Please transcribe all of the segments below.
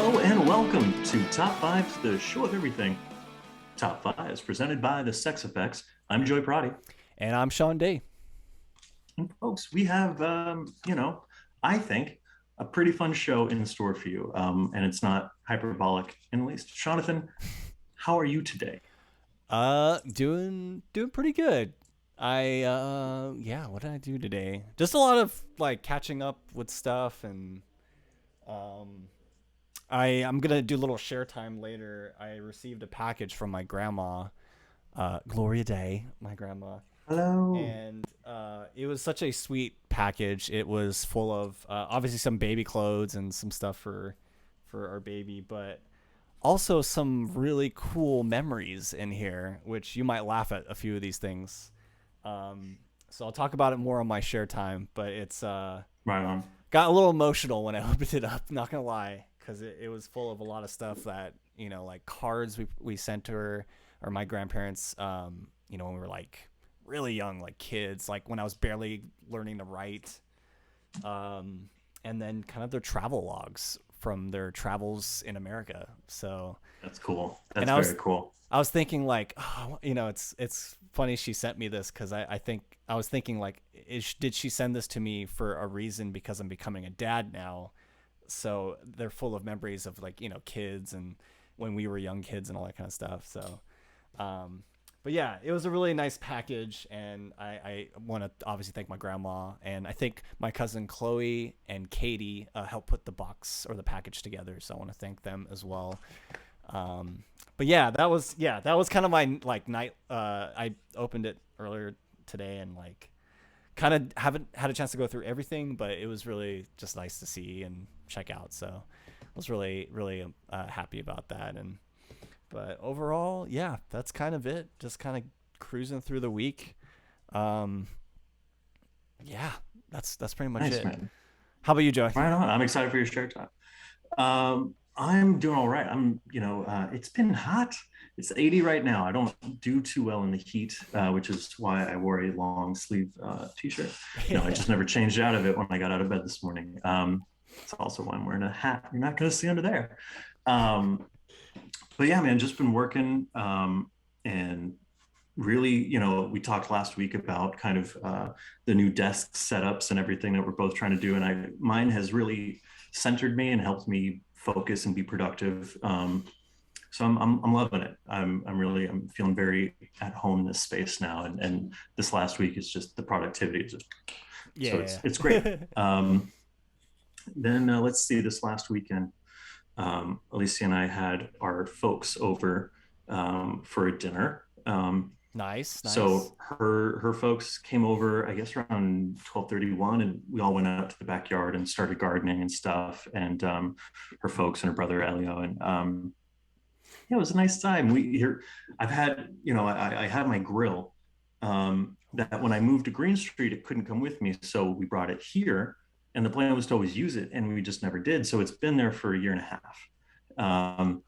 Hello and welcome to Top 5, the show of everything. Top 5 is presented by the Sex Effects. I'm Joey Prati. And I'm Sean Day. And folks, we have, I think a pretty fun show in store for you. And it's not hyperbolic in the least. Jonathan, how are you today? Doing pretty good. What did I do today? Just a lot of like catching up with stuff and um I'm gonna do a little share time later. I received a package from my grandma, Gloria Day, my grandma. Hello. And it was such a sweet package. It was full of obviously some baby clothes and some stuff for our baby, but also some really cool memories in here, which you might laugh at a few of these things. So I'll talk about it more on my share time, but it's Right on. got a little emotional when I opened it up, not gonna lie, because it was full of a lot of stuff that, like cards we sent to her or my grandparents, when we were like really young, like kids, like when I was barely learning to write. And then kind of their travel logs from their travels in America. So, That's cool. and That's very cool. I was thinking like, it's funny she sent me this because I think I was thinking like, did she send this to me for a reason because I'm becoming a dad now? So they're full of memories of like, kids and when we were young kids and all that kind of stuff. So, um, but yeah, it was a really nice package, and I want to obviously thank my grandma, and I think my cousin Chloe and Katie helped put the box or the package together. So I want to thank them as well. But that was kind of my like night. I opened it earlier today and like kind of haven't had a chance to go through everything, but it was really just nice to see and check out. So I was really happy about that. And but overall, yeah, that's kind of it. Just kind of cruising through the week. Um, yeah, that's pretty much Nice, it. man. How about you, Joey? Right on. I'm excited for your share time. I'm doing all right. It's been hot. It's 80 right now. I don't do too well in the heat, which is why I wore a long sleeve t-shirt. I just never changed out of it when I got out of bed this morning. It's also why I'm wearing a hat. You're not going to see under there. Um, but yeah, man, just been working and really, we talked last week about kind of the new desk setups and everything that we're both trying to do. And mine has really centered me and helped me focus and be productive. So I'm loving it. I'm feeling very at home in this space now. And this last week is just the productivity is just, so Yeah. it's great. Then let's see, this last weekend, Alicia and I had our folks over for a dinner. Nice. So her folks came over, I guess around 12:31, and we all went out to the backyard and started gardening and stuff. And her folks and her brother Elio, and yeah, it was a nice time. I've had, I have my grill that when I moved to Green Street, it couldn't come with me, so we brought it here, and the plan was to always use it, and we just never did. So it's been there for a year and a half.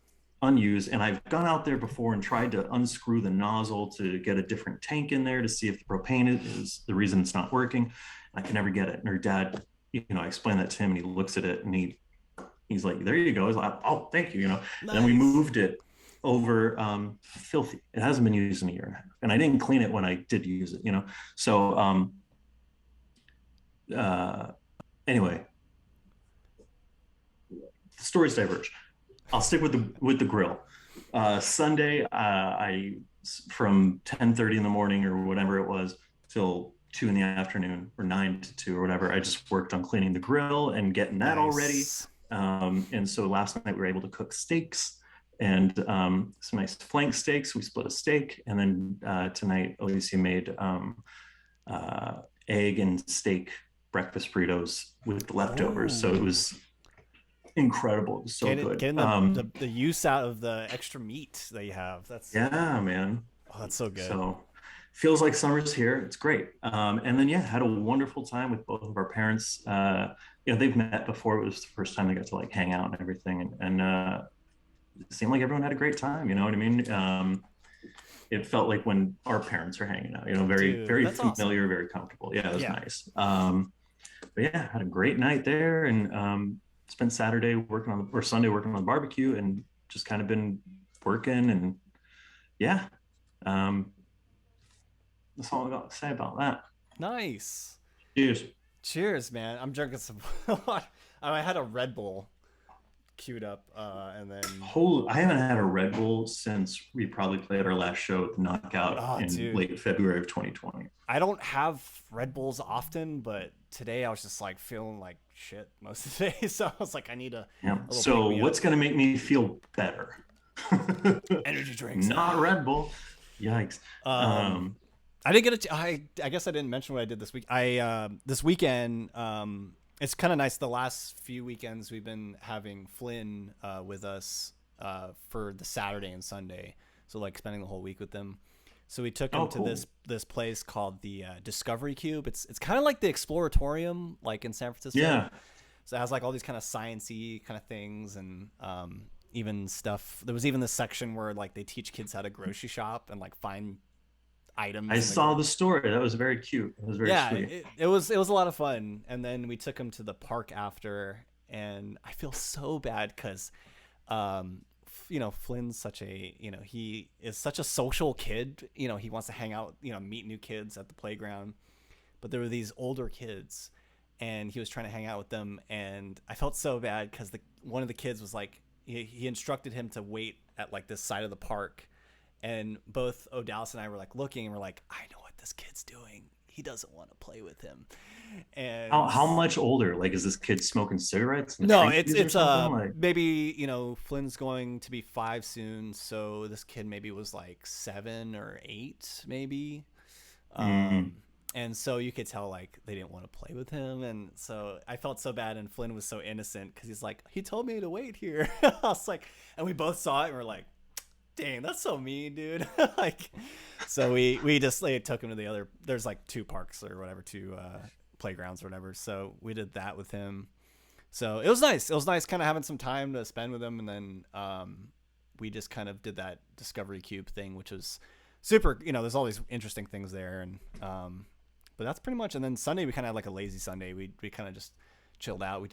Unused, and I've gone out there before and tried to unscrew the nozzle to get a different tank in there to see if the propane is the reason it's not working. I can never get it. And her dad, I explained that to him, and he looks at it and he's like, "There you go." He's like, "Oh, thank you." And then we Nice. moved it over. Filthy. It hasn't been used in a year and a half, and I didn't clean it when I did use it. So uh, anyway, the stories diverge. I'll stick with the grill. Sunday, I from 10:30 in the morning or whatever it was till 2 in the afternoon or 9 to 2 or whatever. I just worked on cleaning the grill and getting that all ready. Nice. And so last night we were able to cook steaks and some nice flank steaks. We split a steak, and then tonight Alicia made egg and steak breakfast burritos with leftovers. So it Ooh. was incredible. It was so good. Getting the use out of the extra meat that you have. Yeah, man. That's so good. So feels like summer's here. It's great. And then yeah, had a wonderful time with both of our parents. They've met before. It was the first time they got to like hang out and everything, and it seemed like everyone had a great time. You know what I mean? It felt like when our parents are hanging out. Very Dude, very that's awesome. familiar, very comfortable. Yeah, it was Yeah. nice. But yeah, had a great night there, and spent Saturday working on or Sunday working on the barbecue, and just kind of been working. And yeah, um, that's all I got to say about that. Nice. Cheers. Cheers, man. I'm drinking some. I had a Red Bull queued up, and then Holy, I haven't had a Red Bull since we probably played our last show at the Knockout oh, in dude, late February of 2020. I don't have Red Bulls often, but today I was just like feeling like shit most of the day, so I was like, I need Yeah. a little pick So me up. what's going to make me feel better? Energy drinks. Not Red Bull. Yikes. Um, I didn't get it. I guess I didn't mention what I did this week. This weekend. It's kind of nice. The last few weekends we've been having Flynn with us for the Saturday and Sunday, so like spending the whole week with them. So we took him to cool. this place called the Discovery Cube. It's kind of like the Exploratorium, like in San Francisco. Yeah. So it has like all these kind of sciencey kind of things, and even stuff. There was even this section where like they teach kids how to grocery shop and like find items. I saw the story. That was very cute. It was very sweet. It was a lot of fun. And then we took him to the park after, and I feel so bad because Flynn's such a, he is such a social kid. He wants to hang out, meet new kids at the playground. But there were these older kids, and he was trying to hang out with them, and I felt so bad because one of the kids was like, he instructed him to wait at like this side of the park, and both Odalis and I were like looking, and we're like, I know what this kid's doing. He doesn't want to play with him. And How much older? Like, is this kid smoking cigarettes? no, it's like... maybe Flynn's going to be 5 soon, so this kid maybe was like 7 or 8 maybe. And so you could tell like they didn't want to play with him, and so I felt so bad. And Flynn was so innocent because he's like, he told me to wait here. I was like, and we both saw it and we're like, dang, that's so mean, dude. Like, so we just took him to the other. There's like 2 parks or whatever, 2 playgrounds or whatever. So we did that with him. So it was nice. It was nice kind of having some time to spend with him, and then we just kind of did that Discovery Cube thing, which was super. There's all these interesting things there, and but that's pretty much. And then Sunday we kind of had like a lazy Sunday. We kind of just chilled out. We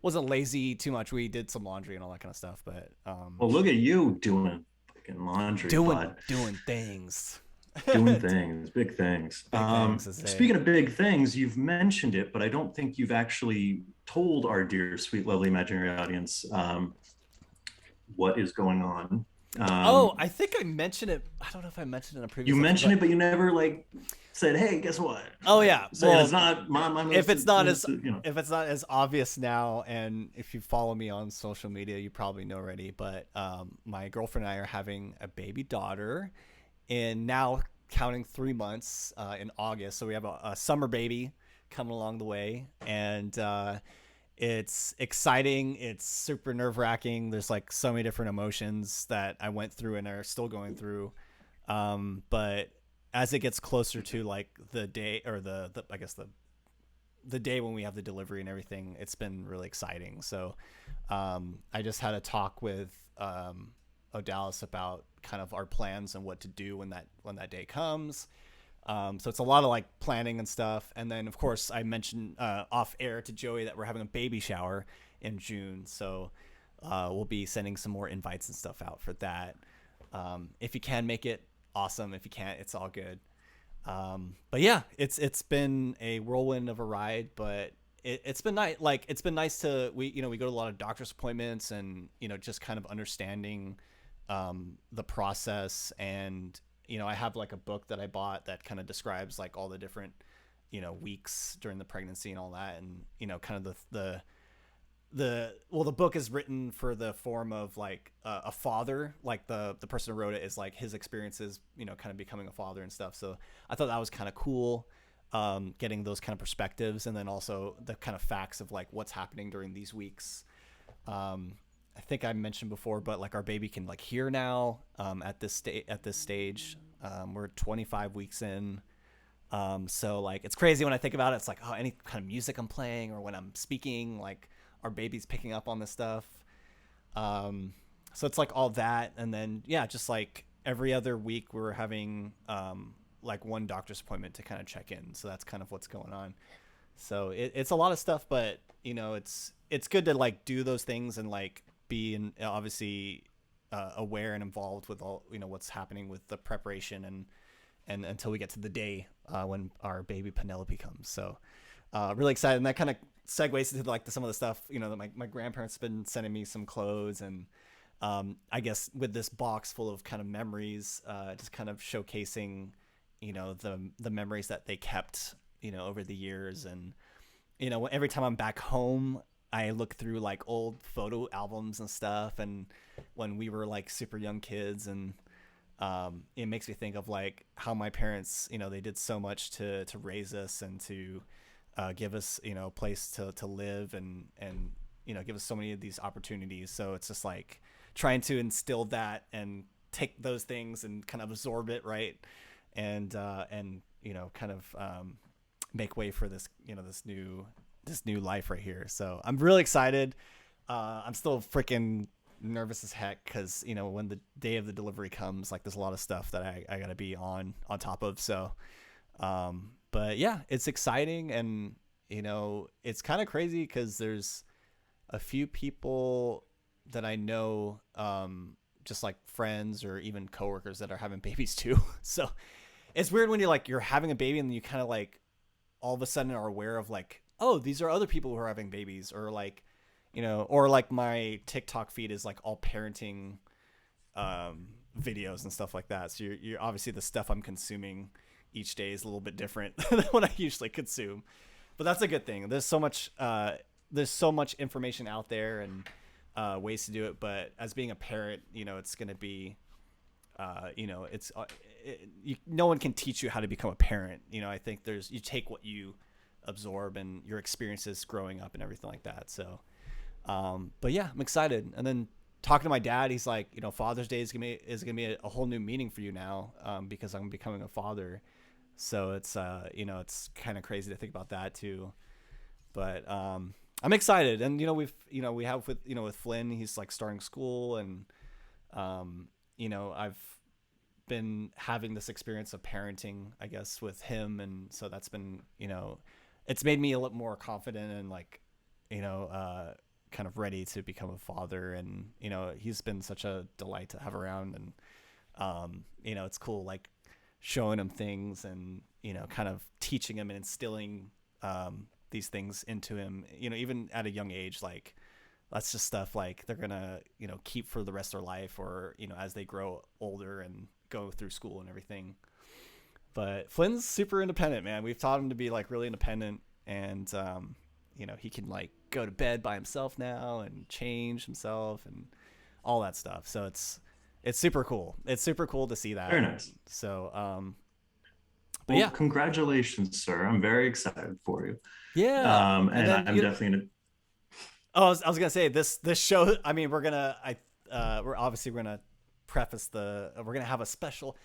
wasn't lazy too much. We did some laundry and all that kind of stuff. But well, look at you doing fucking laundry, doing things. Doing things, big things. Speaking of big things, you've mentioned it, but I don't think you've actually told our dear, sweet, lovely imaginary audience what is going on. I think I mentioned it. I don't know if I mentioned it in a previous. You mentioned it, but you never said, "Hey, guess what?" Oh yeah. So well, it's not my if it's not as obvious now, and if you follow me on social media, you probably know already. But my girlfriend and I are having a baby daughter, and now counting 3 months in August. So we have a summer baby coming along the way, and it's exciting. It's super nerve-wracking. There's like so many different emotions that I went through and are still going through. But as it gets closer to like the day, or the I guess the day when we have the delivery and everything, it's been really exciting. So I just had a talk with Odalis about kind of our plans and what to do when that day comes. So it's a lot of like planning and stuff. And then of course I mentioned off air to Joey that we're having a baby shower in June. So we'll be sending some more invites and stuff out for that. If you can make it, awesome. If you can't, it's all good. But yeah, it's been a whirlwind of a ride, but it's been nice. Like, it's been nice to, we go to a lot of doctor's appointments, and, just kind of understanding the process. And, I have like a book that I bought that kind of describes like all the different, weeks during the pregnancy and all that. And, kind of the book is written for the form of like a father, like the person who wrote it is like his experiences, kind of becoming a father and stuff. So I thought that was kind of cool, getting those kind of perspectives, and then also the kind of facts of like what's happening during these weeks. I think I mentioned before, but like our baby can like hear now, at this stage. We're 25 weeks in. So like, it's crazy when I think about it. It's like, oh, any kind of music I'm playing or when I'm speaking, like our baby's picking up on this stuff. So it's like all that. And then, yeah, just like every other week we're having, like one doctor's appointment to kind of check in. So that's kind of what's going on. So it's a lot of stuff, but it's good to like do those things and like be in, obviously aware and involved with all what's happening with the preparation and until we get to the day when our baby Penelope comes. So really excited, and that kind of segues into like some of the stuff that my grandparents have been sending me some clothes, and I guess with this box full of kind of memories, just kind of showcasing the memories that they kept over the years. And every time I'm back home, I look through like old photo albums and stuff, and when we were like super young kids, and it makes me think of like how my parents, they did so much to raise us and to give us, a place to live, and give us so many of these opportunities. So it's just like trying to instill that and take those things and kind of absorb it, right? And kind of make way for this, this new life right here. So I'm really excited. I'm still freaking nervous as heck because when the day of the delivery comes, like there's a lot of stuff that I gotta be on top of. So but yeah, it's exciting, and it's kind of crazy because there's a few people that I know, just like friends or even coworkers, that are having babies too. So it's weird when you're having a baby and you kind of like all of a sudden are aware of like, oh, these are other people who are having babies, or like or like my TikTok feed is like all parenting videos and stuff like that. So you're obviously, the stuff I'm consuming each day is a little bit different than what I usually consume, but that's a good thing. There's so much information out there and ways to do it. But as being a parent, it's going to be, no one can teach you how to become a parent. I think you take what you absorb and your experiences growing up and everything like that. So, but yeah, I'm excited. And then talking to my dad, he's like, Father's Day is gonna be a whole new meaning for you now, because I'm becoming a father. So it's it's kind of crazy to think about that too. But I'm excited, and we have with Flynn, he's like starting school, and I've been having this experience of parenting, I guess, with him, and so that's been it's made me a little more confident and like kind of ready to become a father. And he's been such a delight to have around, and it's cool like showing him things and kind of teaching him and instilling these things into him, even at a young age. Like that's just stuff like they're gonna keep for the rest of their life, or as they grow older and go through school and everything. But Flynn's super independent, man. We've taught him to be like really independent, and he can like go to bed by himself now and change himself and all that stuff. So it's super cool. It's super cool to see that. Very nice. So but well, yeah, congratulations, sir. I'm very excited for you. yeah. And I'm definitely gonna. Oh, I was gonna say this show. I mean, we're gonna preface we're gonna have a special.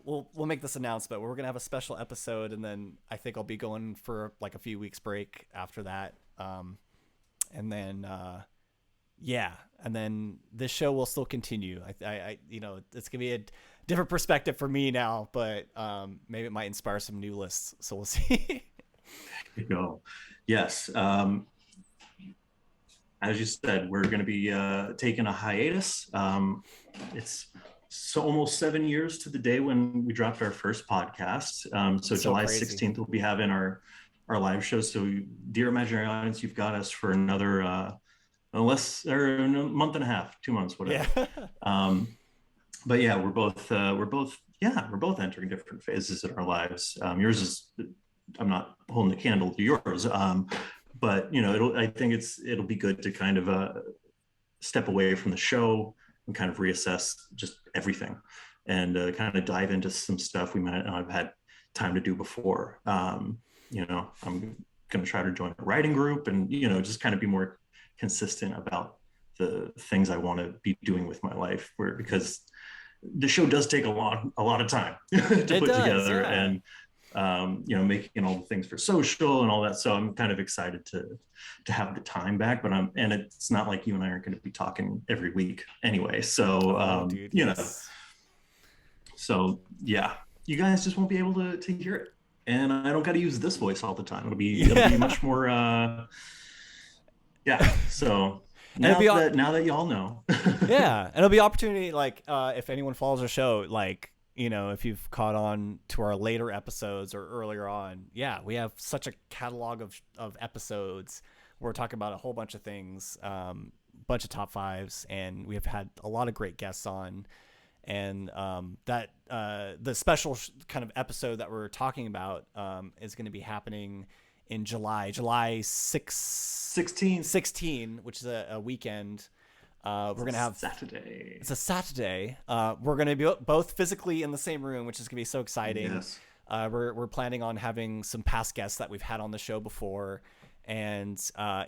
We'll make this announcement. We're gonna have a special episode, and then I think I'll be going for like a few weeks break after that. And then yeah, and then this show will still continue. I it's gonna be a different perspective for me now, but maybe it might inspire some new lists. So we'll see. There you go. Yes. As you said, we're going to be taking a hiatus. It's almost 7 years to the day when we dropped our first podcast. So July crazy. 16th, we'll be having our live show. So dear imaginary audience, you've got us for another a month and a half, 2 months, whatever. Yeah. But yeah, we're both entering different phases in our lives. Yours is, I'm not holding the candle to yours. But I think it'll be good to kind of step away from the show and kind of reassess just everything, and kind of dive into some stuff we might not have had time to do before. I'm going to try to join a writing group, and just kind of be more consistent about the things I want to be doing with my life, because the show does take a lot of time to put together, yeah. and making all the things for social and all that. So I'm kind of excited to have the time back, and it's not like you and I are going to be talking every week anyway. So, dude, yes. So yeah, you guys just won't be able to hear it. And I don't got to use this voice all the time. It'll be much more, Yeah. So And it'll be now that y'all know. yeah, and it'll be opportunity like if anyone follows our show, like if you've caught on to our later episodes or earlier on, yeah, we have such a catalog of episodes. We're talking about a whole bunch of things, bunch of top fives, and we have had a lot of great guests on. And that the special kind of episode that we're talking about is going to be happening in July 16. 16, which is a weekend. We're gonna have Saturday. It's a Saturday. We're gonna be both physically in the same room, which is gonna be so exciting. Yes. We're planning on having some past guests that we've had on the show before, and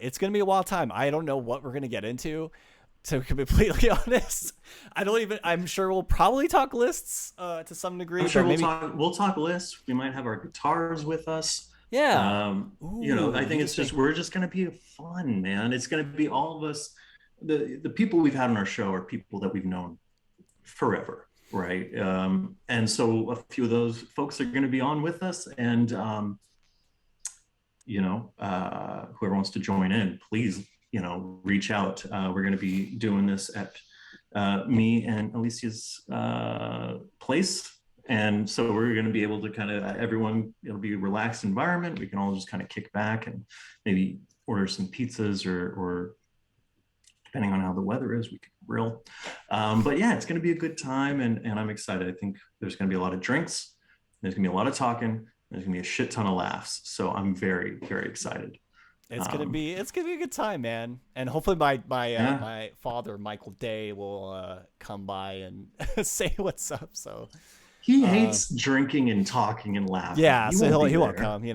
it's gonna be a wild time. I don't know what we're gonna get into. To be completely honest, I don't even. I'm sure we'll probably talk lists to some degree. I'm sure but maybe, we'll talk lists. We might have our guitars with us. yeah. I think it's just we're just gonna be fun, man. It's gonna be all of us. The people we've had on our show are people that we've known forever, right? And so a few of those folks are going to be on with us, and whoever wants to join in, please, reach out. We're going to be doing this at me and Alicia's place. And so we're going to be able to kind of it'll be a relaxed environment. We can all just kind of kick back and maybe order some pizzas or depending on how the weather is, we can grill. But yeah, it's going to be a good time. And I'm excited. I think there's going to be a lot of drinks. There's going to be a lot of talking. There's going to be a shit ton of laughs. So I'm very, very excited. It's gonna be a good time, man. And hopefully my father, Michael Day, will come by and say what's up. So he hates drinking and talking and laughing. Yeah, so he won't come. You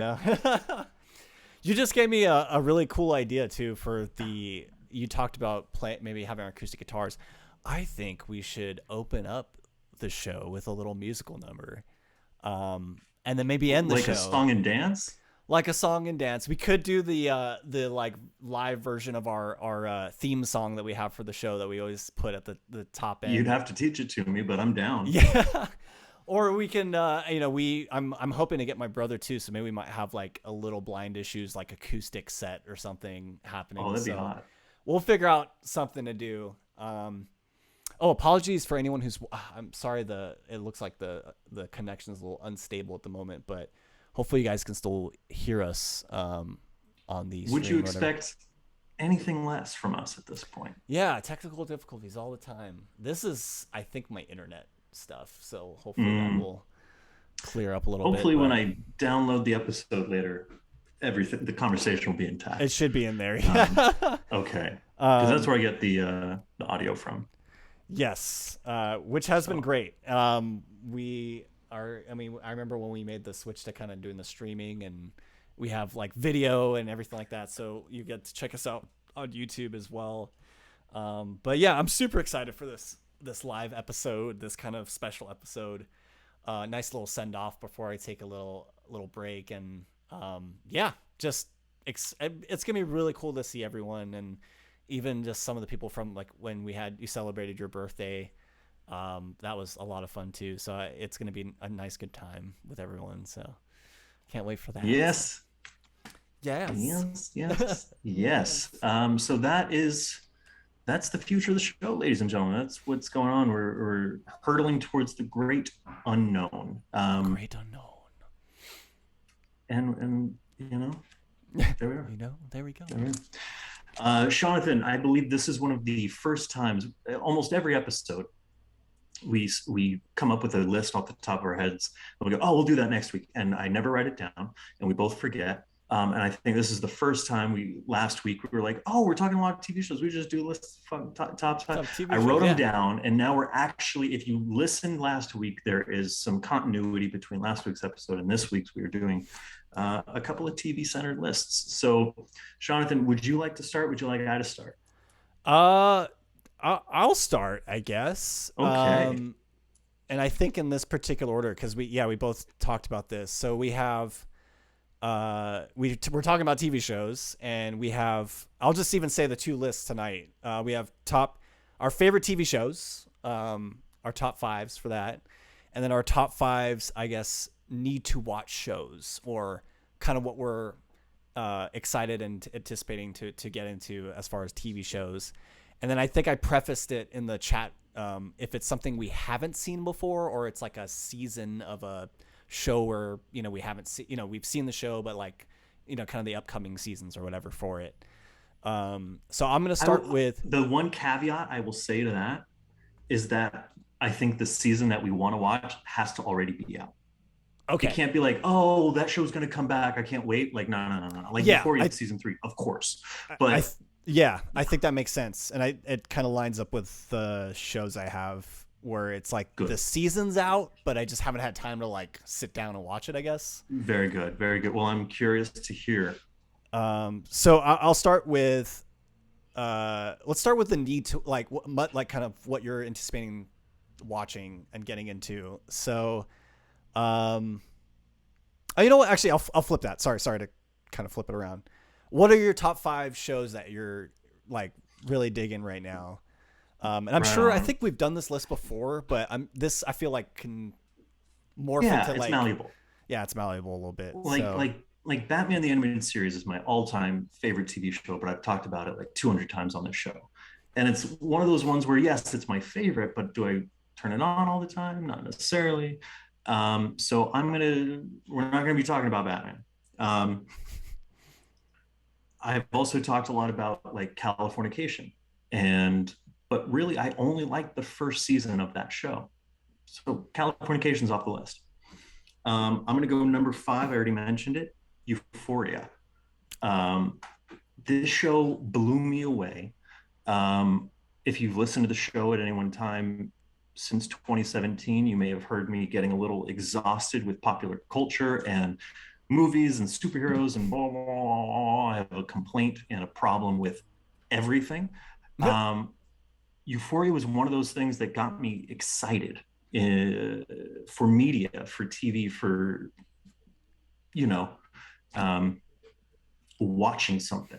just gave me a really cool idea too for the. You talked about maybe having acoustic guitars. I think we should open up the show with a little musical number, and then maybe end the show like a song and dance. Like a song and dance. We could do the like live version of our theme song that we have for the show that we always put at the top end. You'd have to teach it to me, but I'm down. Yeah. Or we can, I'm hoping to get my brother too, so maybe we might have like a little Blind Issues like acoustic set or something happening. Oh, that'd be hot. We'll figure out something to do. Apologies for anyone who's. I'm sorry. It looks like the connection is a little unstable at the moment, but hopefully you guys can still hear us on the. Would you expect anything less from us at this point? Yeah, technical difficulties all the time. This is, I think, my internet stuff, so hopefully that will clear up a little hopefully bit. When I download the episode later, the conversation will be intact. It should be in there. Okay, because that's where I get the audio from. Yes, which has been great. I remember when we made the switch to kind of doing the streaming, and we have like video and everything like that, so you get to check us out on YouTube as well. But yeah, I'm super excited for this live episode, this kind of special episode. Nice little send off before I take a little break, and it's gonna be really cool to see everyone, and even just some of the people from like when you celebrated your birthday. That was a lot of fun too. So it's gonna be a nice good time with everyone. So can't wait for that. Yes. Yes. So that's the future of the show, ladies and gentlemen. That's what's going on. We're hurtling towards the great unknown. Great unknown. And there we are. There we go. Jonathan, I believe this is one of the first times, almost every episode, we come up with a list off the top of our heads, and we go, oh, we'll do that next week. And I never write it down, and we both forget. And I think this is the first time last week we were like, oh, we're talking a lot of TV shows. We just do lists of top TV I wrote them down, and now we're actually, if you listened last week, there is some continuity between last week's episode and this week's. We were doing a couple of TV-centered lists. So, Jonathan, would you like to start? Would you like I to start? I'll start, I guess. Okay. And I think in this particular order, because we both talked about this. So we have, we're talking about TV shows, and we have. I'll just even say the two lists tonight. We have our favorite TV shows, our top fives for that, and then our top fives, I guess, need to watch shows, or kind of what we're excited and anticipating to get into as far as TV shows. And then I think I prefaced it in the chat, if it's something we haven't seen before, or it's like a season of a show where, we haven't seen, we've seen the show, but like, kind of the upcoming seasons or whatever for it. So I'm going to start with the one caveat I will say to that is that I think the season that we want to watch has to already be out. okay. It can't be like, oh, that show's going to come back. I can't wait. Like, no. Like Euphoria season 3, of course. But I think that makes sense. And it kind of lines up with the shows I have where it's like the season's out, but I just haven't had time to like sit down and watch it, I guess. Very good. Very good. Well, I'm curious to hear. So I'll start with, let's start with the need to like kind of what you're anticipating watching and getting into. So, you know what? Actually, I'll flip that. Sorry to kind of flip it around. What are your top 5 shows that you're like really digging right now? And I'm sure I think we've done this list before, but I feel like can morph into like malleable. Yeah, it's malleable a little bit. Like Batman the Animated Series is my all-time favorite TV show, but I've talked about it like 200 times on this show. And it's one of those ones where, yes, it's my favorite, but do I turn it on all the time? Not necessarily. So we're not gonna be talking about Batman. I've also talked a lot about like Californication, but really I only like the first season of that show. So Californication's off the list. I'm gonna go number 5. I already mentioned it, Euphoria. This show blew me away. If you've listened to the show at any one time since 2017, you may have heard me getting a little exhausted with popular culture and movies and superheroes and blah, blah, blah. I have a complaint and a problem with everything. Euphoria was one of those things that got me excited for media, for TV, for, watching something.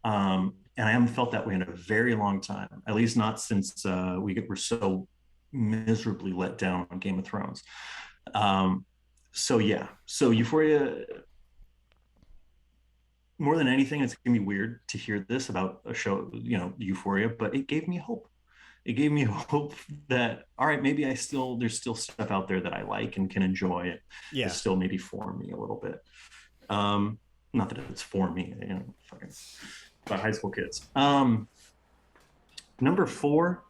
And I haven't felt that way in a very long time, at least not since we were so miserably let down on Game of Thrones. So Euphoria, more than anything, it's gonna be weird to hear this about a show, Euphoria, but it gave me hope. It gave me hope that, all right, maybe there's still stuff out there that I like and can enjoy it. Yeah. It's still maybe for me a little bit. Not that it's for me, fucking about high school kids. Number 4,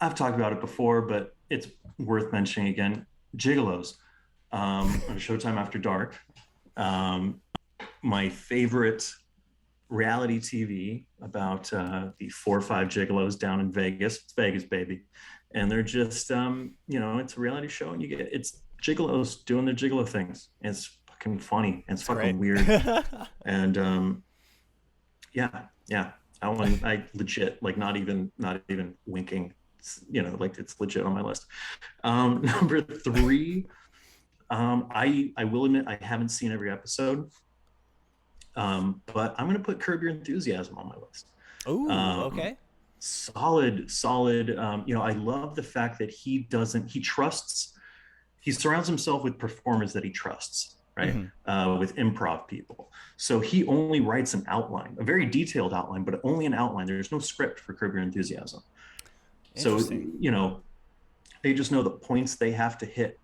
I've talked about it before, but it's worth mentioning again. Gigolos, on Showtime After Dark. My favorite reality TV about the 4 or 5 gigolos down in Vegas. It's Vegas, baby. And they're just, it's a reality show, and it's gigolos doing their gigolo things. And it's fucking funny. And it's fucking weird. And I legit, like, not even winking, like, it's legit on my list. Number 3, I will admit I haven't seen every episode. But I'm going to put Curb Your Enthusiasm on my list. Oh, okay. Solid. I love the fact that he surrounds himself with performers that he trusts, right? Mm-hmm. With improv people. So he only writes an outline, a very detailed outline, but only an outline. There's no script for Curb Your Enthusiasm. So, they just know the points they have to hit.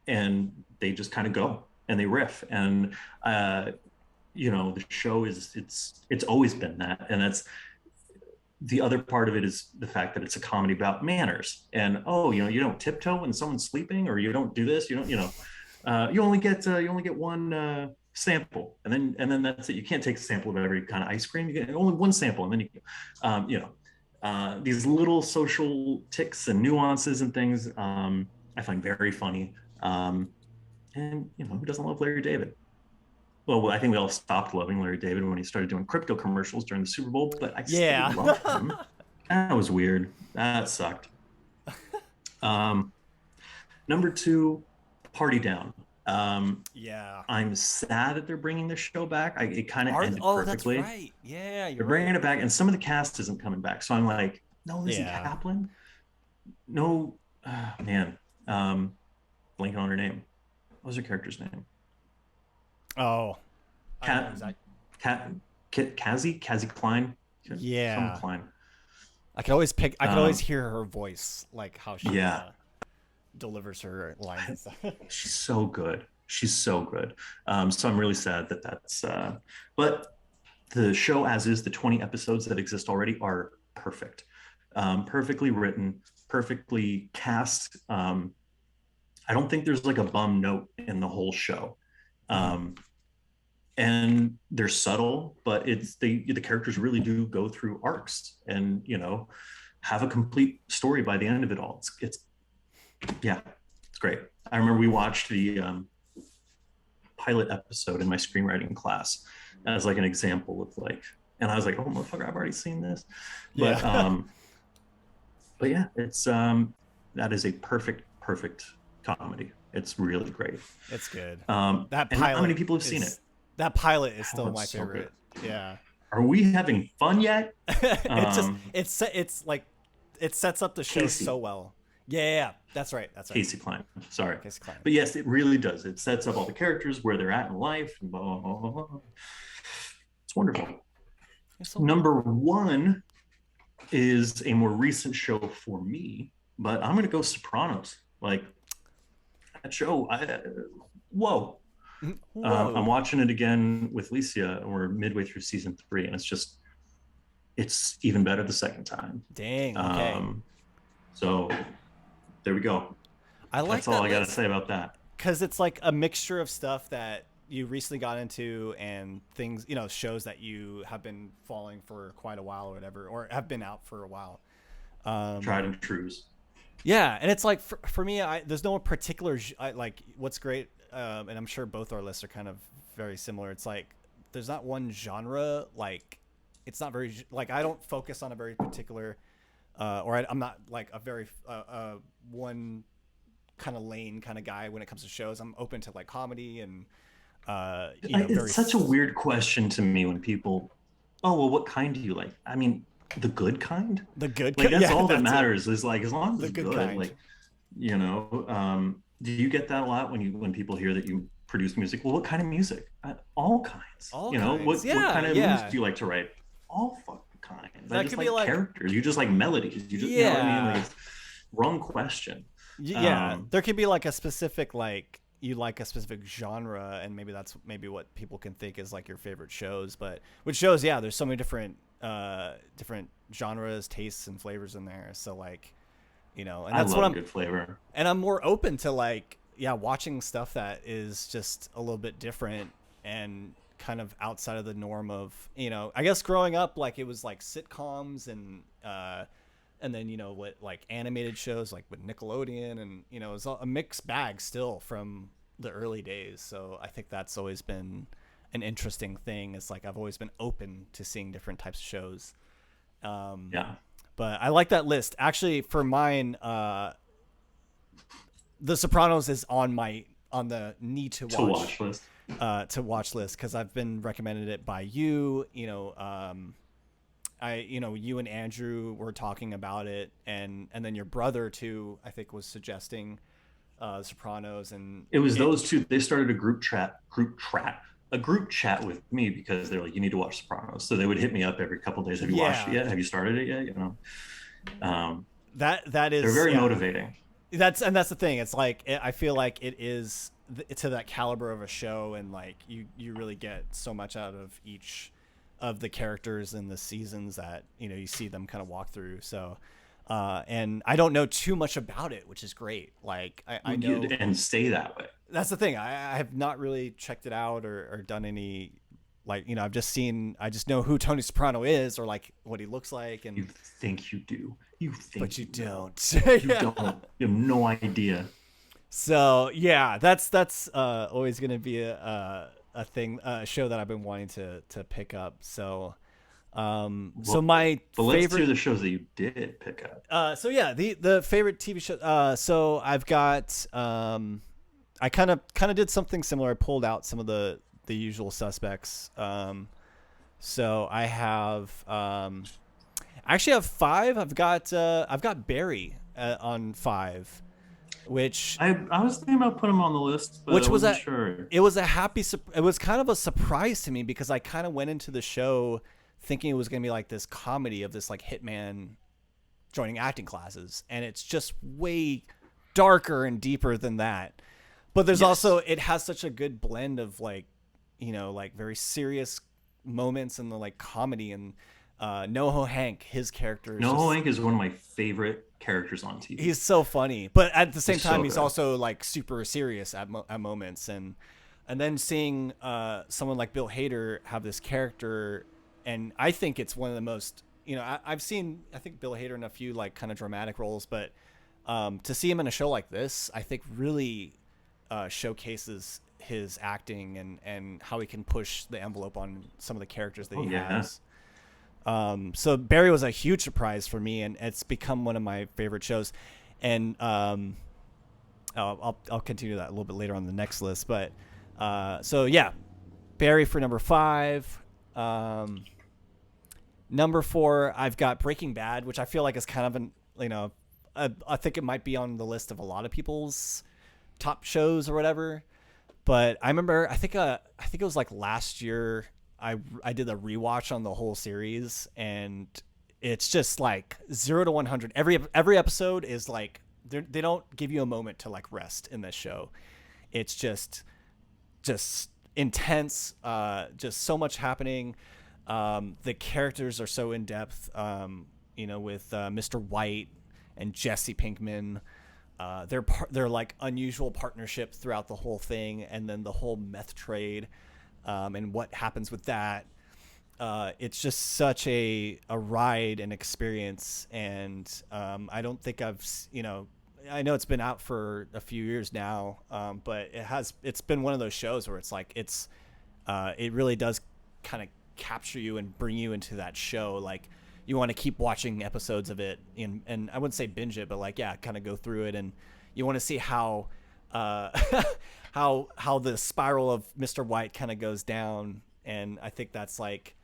And they just kind of go. And they riff, and the show it's always been that, and that's the other part of it, is the fact that it's a comedy about manners, and you don't tiptoe when someone's sleeping, or you don't do this, you only get one sample, and then that's it. You can't take a sample of every kind of ice cream. You get only one sample, and then these little social tics and nuances and things I find very funny. And who doesn't love Larry David? Well, I think we all stopped loving Larry David when he started doing crypto commercials during the Super Bowl, but I still love him. That was weird. That sucked. Number 2, Party Down. I'm sad that they're bringing this show back. It kind of ended perfectly. That's right. Yeah, they're bringing it back, and some of the cast isn't coming back. So I'm like, no, Lizzie Kaplan? No, man. Blanking on her name. What was her character's name? Oh, I don't know Cat, exactly. Cat, Cassie Klein, some Yeah, Klein. I could always Um, hear her voice, like how she yeah, delivers her lines and stuff. she's so good. She's so good. So I'm really sad that that's. But the show, as is, the 20 episodes that exist already are perfect, perfectly written, perfectly cast. I don't think there's like a bum note in the whole show. Mhm. Um, and they're subtle, but it's the characters really do go through arcs and have a complete story by the end of it all. It's yeah, it's great. I remember we watched the pilot episode in my screenwriting class as like an example of like, and I was like, oh motherfucker, I've already seen this, but Yeah, but yeah, it's that is a perfect comedy. It's really great. it's good. That And not many pilot people have seen it. is that pilot is Oh, still it's my so good. favorite. Yeah. Are we having fun yet? It's just um it's like it sets up the show so Casey well. Yeah, yeah, yeah. That's right. That's right. Casey Klein, sorry. Casey Klein. But yes, it really does. It sets up all the characters, where they're at in life, and blah, blah, blah, blah. It's wonderful. It's so cool. Number one is a more recent show for me, but I'm gonna go Sopranos. Like that show, whoa. I'm Whoa. watching it again with Licia, and we're midway through season 3, and it's even better the second time. Dang. Okay. Um, so there we go. I like That's all that I got to list say about that. because it's like a mixture of stuff that you recently got into and things, shows that you have been following for quite a while or whatever, or have been out for a while. Um, Tried and trues. Yeah, and it's like for me, there's no particular like what's great, and I'm sure both our lists are kind of very similar. It's like there's not one genre, like it's not very like I don't focus on a very particular, or I'm not like a very one kind of lane kind of guy when it comes to shows. I'm open to like comedy and very It's such a weird question to me when people, oh, well, what kind do you like? I mean, the good kind? the good, Like, that's yeah, all that that's it, matters is like, as long as the it's good good, kind. like, do you get that a lot when people hear that you produce music? Well, what kind of music? All kinds. All What kinds, what yeah, kind of movies yeah. do you like to write? All fucking kinds. I That just could be like like, characters. You just like melodies. You know what I mean? Like, yeah, it's wrong question. yeah, Um, there could be like a specific like you like a specific genre, and maybe that's maybe what people can think is like your favorite shows. But with shows, yeah, there's so many different genres, tastes, and flavors in there. So like, and I that's what love a I'm good flavor. and I'm more open to like yeah watching stuff that is just a little bit different and kind of outside of the norm of I guess growing up like it was like sitcoms and then what like animated shows like with Nickelodeon and it's a mixed bag still from the early days. So I think that's always been an interesting thing. It's like I've always been open to seeing different types of shows. um Yeah. but I like that list actually. For mine, the Sopranos is on the need To watch list. to watch list because I've been recommended it by you. You and Andrew were talking about it, and then your brother too. I think was suggesting Sopranos, and It was it. those two. They started a group chat with me because they're like, you need to watch Sopranos. So they would hit me up every couple of days. Have you watched it Yeah, yet? Have you started it yet? Um, that they're is very yeah. motivating. That's the thing. It's like I feel like it is to that caliber of a show, and like you really get so much out of each of the characters in the seasons that you see them kind of walk through. So and I don't know too much about it, which is great. Like I know And stay that way. that's the thing. I have not really checked it out or done any like I just know who Tony Soprano is or like what he looks like, You and think you do. You but think you you know. don't. You Yeah. don't. You have no idea. So yeah, that's always gonna be a thing, a show that I've been wanting to pick up. So so Well, my but let's hear favorite the shows that you did pick up. so yeah, the favorite TV show. So I've got I kind of did something similar. I pulled out some of the usual suspects. So I have I actually have five. I've got Barry on five. which I was thinking about putting him on the list, but I which was wasn't a sure. it was a happy it was kind of a surprise to me because I kind of went into the show thinking it was going to be like this comedy of this like hitman joining acting classes, and it's just way darker and deeper than that. But there's also, Yes. it has such a good blend of like, like very serious moments and the like comedy, and NoHo Hank, his character is Noah just, Hank is one of my favorite characters on he's TV. so funny, but at the same He's time so he's good. also like super serious at moments. And then seeing someone like Bill Hader have this character, and I think it's one of the most, I've seen, I think Bill Hader in a few like kind of dramatic roles, but to see him in a show like this, I think really showcases his acting and how he can push the envelope on some of the characters that Oh he yeah. has. So Barry was a huge surprise for me, and it's become one of my favorite shows. And I'll continue that a little bit later on the next list. But so yeah, Barry for number 5. Number 4, I've got Breaking Bad, which I feel like is kind of I think it might be on the list of a lot of people's top shows or whatever. But I remember, I think it was like last year, I did a rewatch on the whole series, and it's just like 0 to 100. Every episode is like they don't give you a moment to like rest in this show. It's just intense. Just so much happening. The characters are so in depth. With Mr. White and Jesse Pinkman. Their like unusual partnership throughout the whole thing, and then the whole meth trade, and what happens with that. It's just such a ride and experience, and I don't think I know it's been out for a few years now, but it's been one of those shows where it's like it really does kind of capture you and bring you into that show. Like you want to keep watching episodes of it, and I wouldn't say binge it, but like, yeah, kind of go through it, and you want to see how how the spiral of Mr. White kind of goes down. And I think that's like,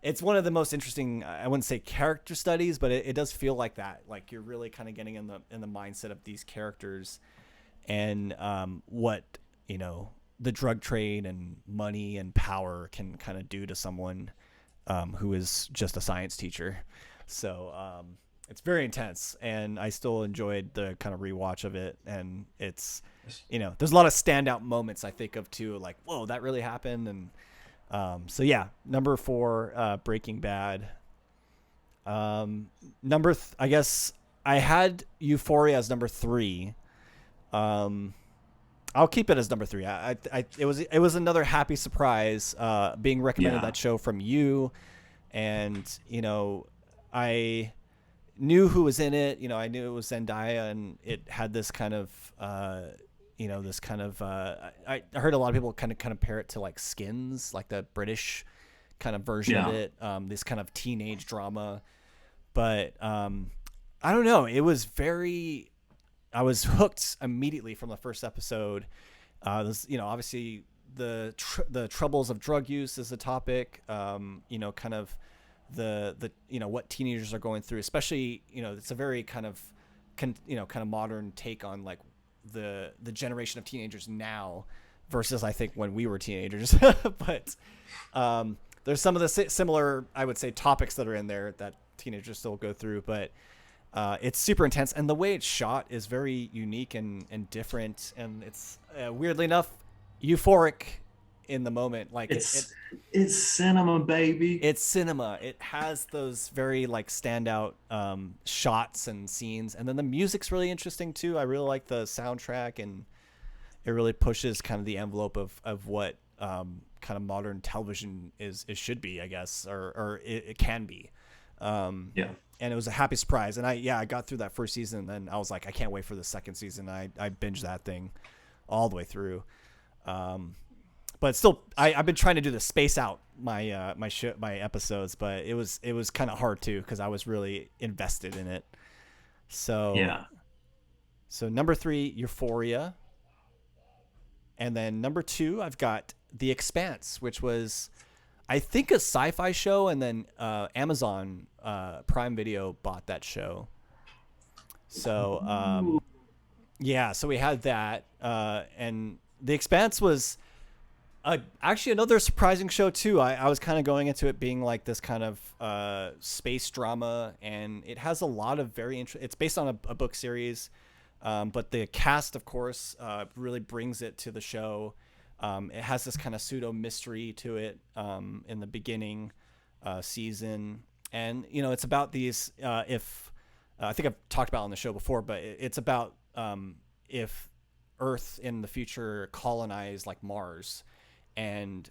it's one of the most interesting, I wouldn't say character studies, but it does feel like that. Like you're really kind of getting in the mindset of these characters, and what the drug trade and money and power can kind of do to someone who is just a science teacher. So it's very intense, and I still enjoyed the kind of rewatch of it. And it's, there's a lot of standout moments I think of too, like, whoa, that really happened. And so yeah, number 4, Breaking Bad. I guess I had Euphoria as number 3. I'll keep it as number 3. It was another happy surprise, being recommended Yeah. that show from you, and I knew who was in it. I knew it was Zendaya, and it had this kind of, this kind of. I heard a lot of people kind of compare it to like Skins, like the British kind of version of Yeah. it. This kind of teenage drama, but I don't know. It was very. I was hooked immediately from the first episode. Obviously the troubles of drug use is the topic. Kind of the what teenagers are going through, especially it's a very kind of kind of modern take on like the generation of teenagers now versus I think when we were teenagers. But there's some of the similar, I would say, topics that are in there that teenagers still go through, but it's super intense, and the way it's shot is very unique and different, and it's weirdly enough euphoric in the moment. Like It's cinema, baby. it's cinema. It has those very like standout shots and scenes, and then the music's really interesting too. I really like the soundtrack, and it really pushes kind of the envelope of what kind of modern television should be, I guess, or it can be. Yeah. And it was a happy surprise. And I got through that first season, and then I was like, I can't wait for the second season. I binged that thing all the way through. But still, I've been trying to do the space out my episodes, but it was kind of hard too, because I was really invested in it. So Yeah. so number 3, Euphoria, and then number 2, I've got The Expanse, which was, I think, a sci-fi show, and then Amazon Prime Video bought that show. So Yeah, so we had that, and The Expanse was actually another surprising show too. I was kind of going into it being like this kind of space drama, and it has a lot of very interesting. It's based on a book series, but the cast, of course, really brings it to the show. It has this kind of pseudo mystery to it in the beginning season, and it's about these. If I think I've talked about it on the show before, but it's about if Earth in the future colonized like Mars, and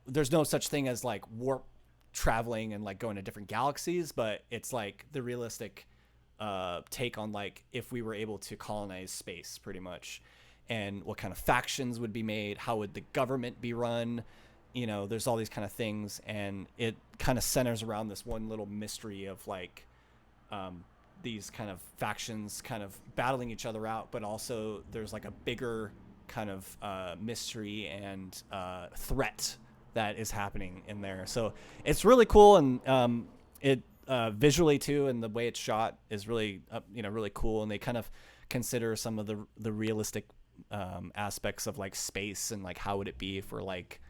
there's no such thing as like warp traveling and like going to different galaxies, but it's like the realistic take on like if we were able to colonize space, pretty much, and what kind of factions would be made, how would the government be run. There's all these kind of things, and it kind of centers around this one little mystery of like these kind of factions kind of battling each other out, but also there's like a bigger kind of mystery and threat that is happening in there. So it's really cool, and it visually too, and the way it's shot is really really cool. And they kind of consider some of the realistic aspects of like space, and like how would it be for like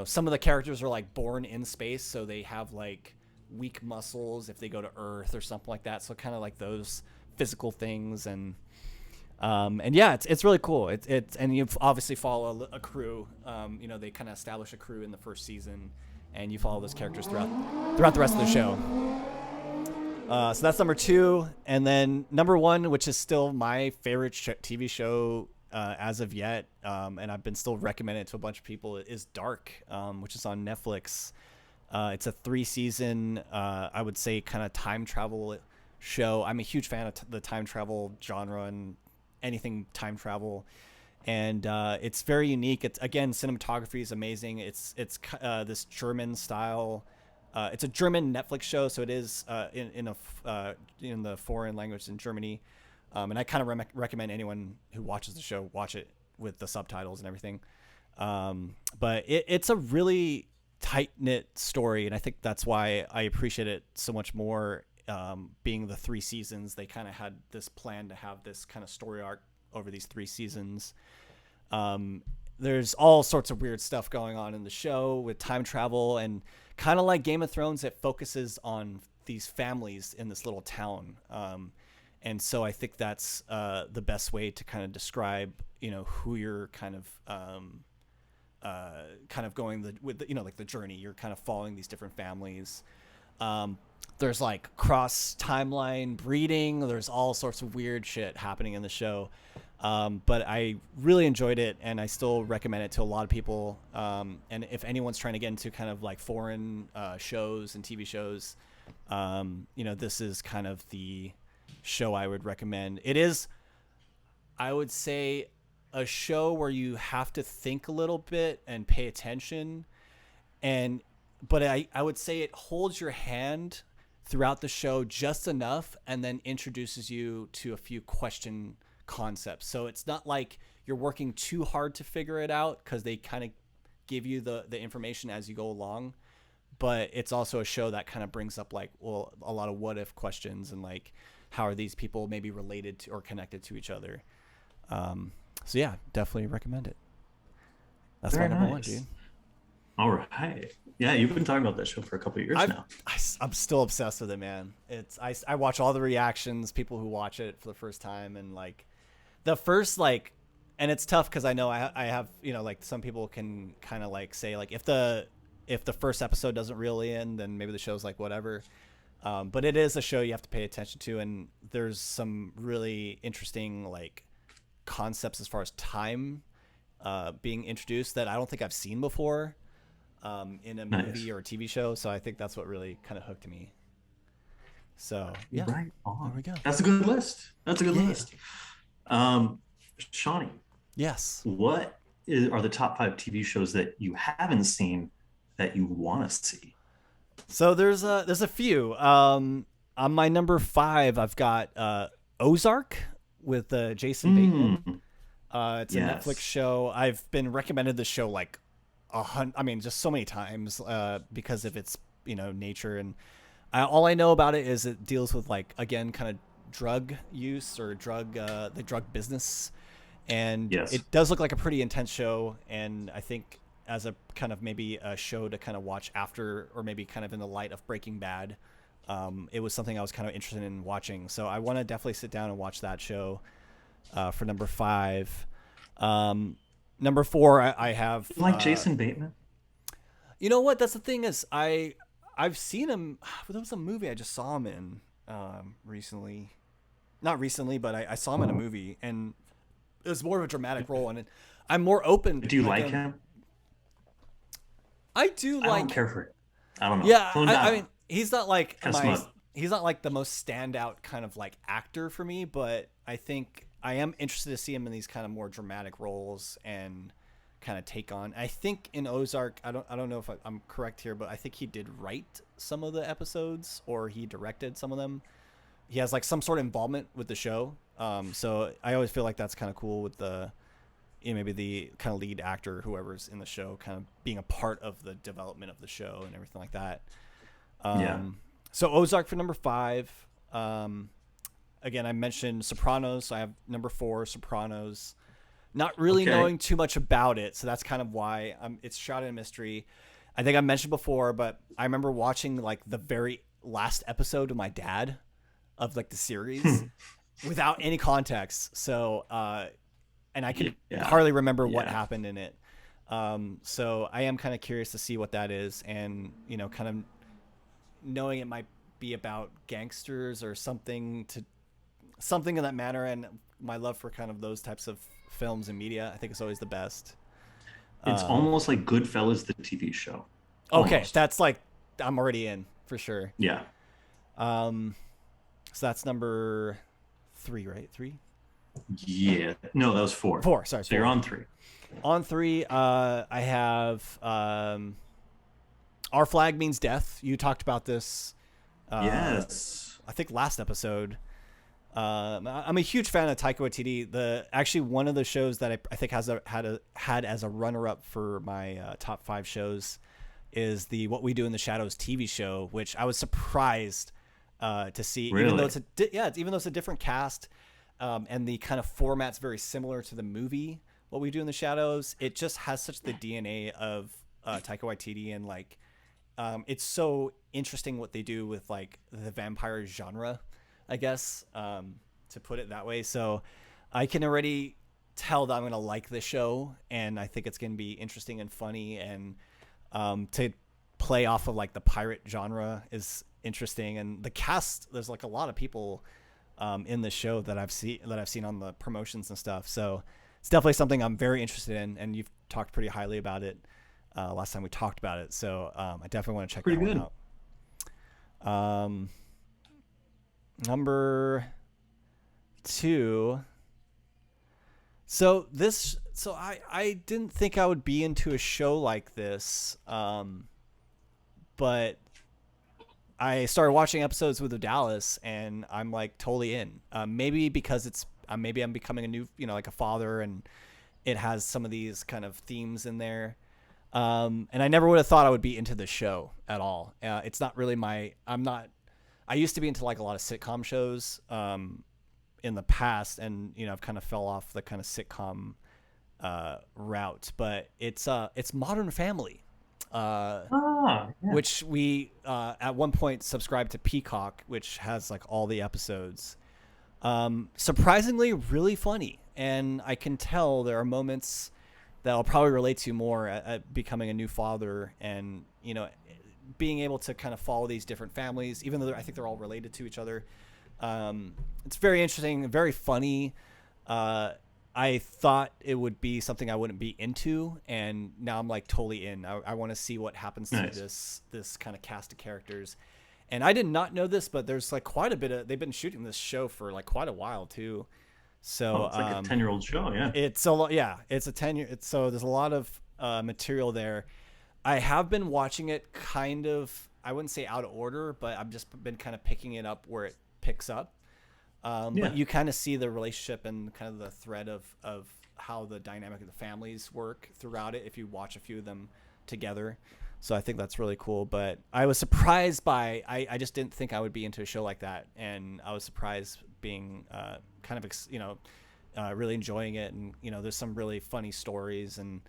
some of the characters are like born in space, so they have like weak muscles if they go to Earth or something like that. So kind of like those physical things, and yeah, it's really cool. It's and you obviously follow a crew. They kind of establish a crew in the first season, and you follow those characters throughout the rest of the show. So that's number 2, and then number 1, which is still my favorite TV show as of yet, and I've been still recommending it to a bunch of people, is Dark, which is on Netflix. It's a 3-season, I would say, kind of time travel show. I'm a huge fan of the time travel genre and anything time travel, and it's very unique. It's, again, cinematography is amazing. It's this German style. It's a German Netflix show, so it is in the foreign language in Germany, and I kind of recommend anyone who watches the show watch it with the subtitles and everything. But it's a really tight-knit story, and I think that's why I appreciate it so much more. Being the 3 seasons, they kind of had this plan to have this kind of story arc over these 3 seasons. There's all sorts of weird stuff going on in the show with time travel, and kind of like Game of Thrones, it focuses on these families in this little town. And so I think that's the best way to kind of describe, who you're kind of going with like the journey. You're kind of following these different families. There's like cross timeline breeding. There's all sorts of weird shit happening in the show. But I really enjoyed it, and I still recommend it to a lot of people. And if anyone's trying to get into kind of like foreign shows and TV shows, this is kind of the show I would recommend. It is, I would say, a show where you have to think a little bit and pay attention, but I would say it holds your hand throughout the show just enough, and then introduces you to a few question concepts. So it's not like you're working too hard to figure it out, because they kind of give you the information as you go along. But it's also a show that kind of brings up like, well, a lot of what if questions, and like, how are these people maybe related to or connected to each other? So yeah, definitely recommend it. That's Very my number nice. 1, dude. All right. Yeah, you've been talking about that show for a couple of years now. I'm still obsessed with it, man. I watch all the reactions, people who watch it for the first time, and like the first like, and it's tough because I know I have like some people can kind of like say like if the first episode doesn't reel in, then maybe the show's like whatever. But it is a show you have to pay attention to, and there's some really interesting like concepts as far as time being introduced that I don't think I've seen before in a movie or a TV show. So I think that's what really kind of hooked me. So yeah, Right on. There we go. That's a good list. List. Shawnee, Yes. what are the top 5 TV shows that you haven't seen that you want to see? So there's a few. On my number 5, I've got Ozark with Jason Bateman. It's a Netflix show. I've been recommended this show like just so many times because of its nature, and all I know about it is it deals with like, again, kind of drug use or the drug business, and Yes. it does look like a pretty intense show. And I think as a kind of maybe a show to kind of watch after, or maybe kind of in the light of Breaking Bad, it was something I was kind of interested in watching. So I want to definitely sit down and watch that show for number 5. Number 4, I have. You like Jason Bateman? You know what? That's the thing is I've seen him. There was a movie I just saw him in recently. Not recently, but I saw him in a movie, and it was more of a dramatic role. And I'm more open. Do you like him? I do I like. don't care for it. I don't know. Yeah, I mean, he's not like Smut. he's not like the most standout kind of like actor for me, but I think I am interested to see him in these kind of more dramatic roles and kind of take on. I think in Ozark, I don't know if I'm correct here, but I think he did write some of the episodes or he directed some of them. He has like some sort of involvement with the show. So I always feel like that's kind of cool with the, maybe the kind of lead actor, whoever's in the show, kind of being a part of the development of the show and everything like that. Yeah. So Ozark for number 5. Again, I mentioned Sopranos. So I have number 4, Sopranos. Not really knowing too much about it, so that's kind of why it's shrouded in mystery. I think I mentioned before, but I remember watching like the very last episode with my dad of like the series without any context. So, and I can hardly remember what happened in it. So I am kind of curious to see what that is, and kind of knowing it might be about gangsters or something in that manner, and my love for kind of those types of films and media, I think it's always the best. It's almost like Goodfellas, the TV show. Okay, almost. that's like I'm already in for sure. Yeah. So that's number 3, right? 3? Yeah. No, that was 4. 4. Sorry. So 4. you're on 3. On 3, I have Our Flag Means Death. You talked about this. Yes. I think last episode. I'm a huge fan of Taika Waititi. Actually one of the shows that I think had as a runner-up for my top 5 shows is the What We Do in the Shadows TV show, which I was surprised to see. Really? Even though it's a different cast, and the kind of format's very similar to the movie What We Do in the Shadows. It just has such the DNA of Taika Waititi, and like it's so interesting what they do with like the vampire genre, I guess, to put it that way. So I can already tell that I'm going to like the show, and I think it's going to be interesting and funny, and to play off of like the pirate genre is interesting. And the cast, there's like a lot of people in the show that I've seen on the promotions and stuff. So it's definitely something I'm very interested in, and you've talked pretty highly about it last time we talked about it. So I definitely want to check that one out. Number 2. So I didn't think I would be into a show like this, but I started watching episodes with Dallas, and I'm like totally in. Maybe because it's maybe I'm becoming a new, like a father, and it has some of these kind of themes in there. And I never would have thought I would be into the show at all. It's not really I used to be into like a lot of sitcom shows in the past, and I've kind of fell off the kind of sitcom route. But it's Modern Family, which we at one point subscribed to Peacock, which has like all the episodes. Surprisingly, really funny, and I can tell there are moments that I'll probably relate to more at becoming a new father, and being able to kind of follow these different families, even though I think they're all related to each other. It's very interesting, very funny. I thought it would be something I wouldn't be into, and now I'm like totally in. I want to see what happens to this kind of cast of characters. And I did not know this, but there's like quite a bit of, they've been shooting this show for like quite a while too. So it's like a 10-year-old show. Yeah. It's a lot. Yeah. It's a 10-year. So there's a lot of material there. I have been watching it kind of, I wouldn't say out of order, but I've just been kind of picking it up where it picks up. But you kind of see the relationship and kind of the thread of how the dynamic of the families work throughout it if you watch a few of them together. So I think that's really cool. But I was surprised by, I just didn't think I would be into a show like that. And I was surprised being kind of really enjoying it, and there's some really funny stories and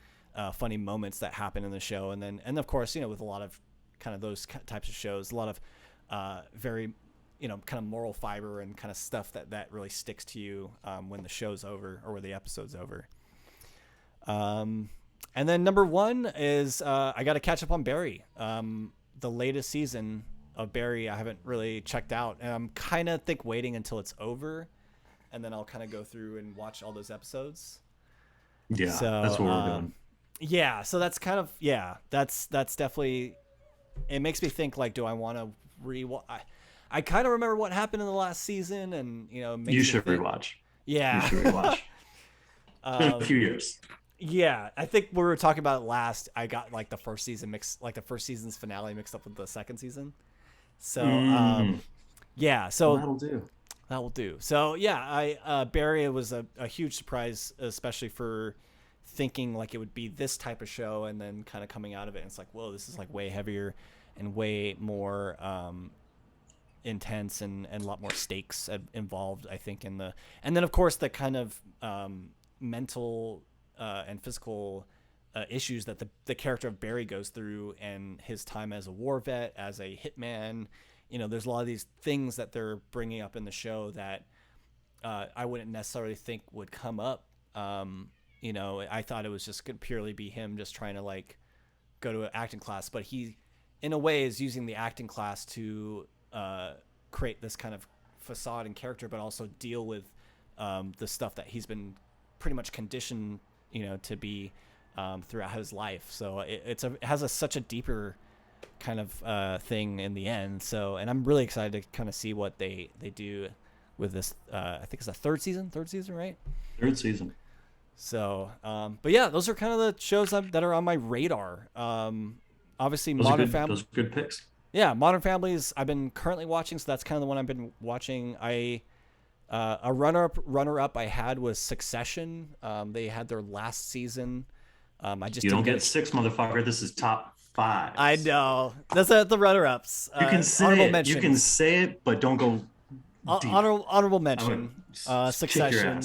funny moments that happen in the show, and of course with a lot of kind of those types of shows, a lot of very kind of moral fiber and kind of stuff that really sticks to you when the show's over or when the episode's over. And then number one is I got to catch up on Barry. The latest season of Barry I haven't really checked out, and I'm kind of waiting until it's over, and then I'll kind of go through and watch all those episodes. Yeah, So that's what we're doing. yeah, so that's kind of that's definitely, it makes me think, like, do I want to rewatch? I kind of remember what happened in the last season, and You should rewatch. Yeah, you should rewatch. It's been a few years. Yeah, I think we were talking about it last. I got like the first season's finale mixed up with the second season. So yeah, so that will do. So yeah, Barry was a huge surprise, especially for thinking like it would be this type of show, and then kind of coming out of it, and it's like, whoa, this is like way heavier and way more intense, and a lot more stakes involved, I think, and then of course the kind of mental and physical issues that the character of Barry goes through, and his time as a war vet, as a hitman. There's a lot of these things that they're bringing up in the show that I wouldn't necessarily think would come up. I thought it was just going to purely be him just trying to like go to an acting class, but he, in a way, is using the acting class to create this kind of facade and character, but also deal with the stuff that he's been pretty much conditioned, to be throughout his life. So it has such a deeper kind of thing in the end. So, and I'm really excited to kind of see what they do with this. I think it's the third season, right? Third season. So, but yeah, those are kind of the shows that are on my radar. Obviously, Modern Family. Those are good picks. Yeah, Modern Families I've been currently watching, so that's kind of the one I've been watching. A runner up I had was Succession. They had their last season. You don't get 6, motherfucker. This is top 5. I know. That's the runner ups. You can say it. Mention. You can say it, but don't go. Honorable mention. Succession.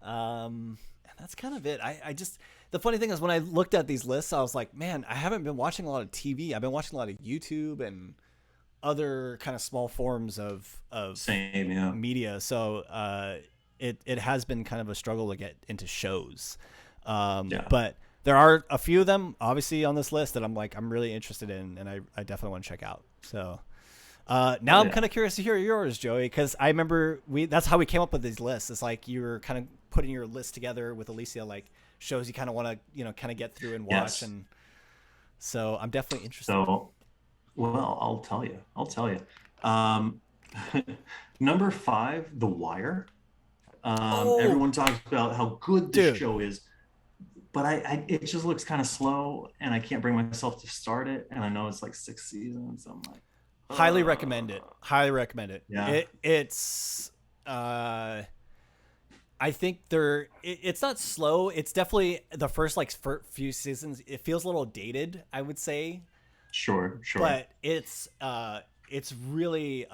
And that's kind of it. I just, the funny thing is, when I looked at these lists, I was like, man, I haven't been watching a lot of TV. I've been watching a lot of YouTube and other kind of small forms of media. So it has been kind of a struggle to get into shows. But there are a few of them obviously on this list that I'm really interested in, and I definitely want to check out. So now I'm kind of curious to hear yours, Joey, because I remember that's how we came up with these lists. It's like you were kind of putting your list together with Alicia, like shows you kind of want to kind of get through and watch. Yes. And so I'm definitely interested. So, well, I'll tell you. Number 5, The Wire. Everyone talks about how good this show is, but it just looks kind of slow, and I can't bring myself to start it. And I know it's like 6 seasons. So I'm like, highly recommend it. Yeah. It's I think it's not slow. It's definitely the first few seasons. It feels a little dated, I would say. Sure. But it's really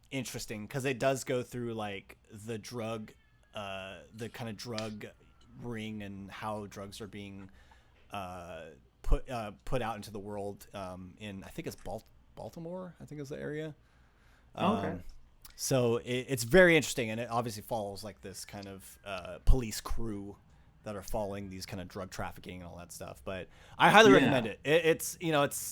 interesting, because it does go through like the kind of drug ring, and how drugs are being put out into the world in, I think it's Baltimore, I think is the area. Okay. So it's very interesting, and it obviously follows like this kind of police crew that are following these kind of drug trafficking and all that stuff. But I highly recommend it. It's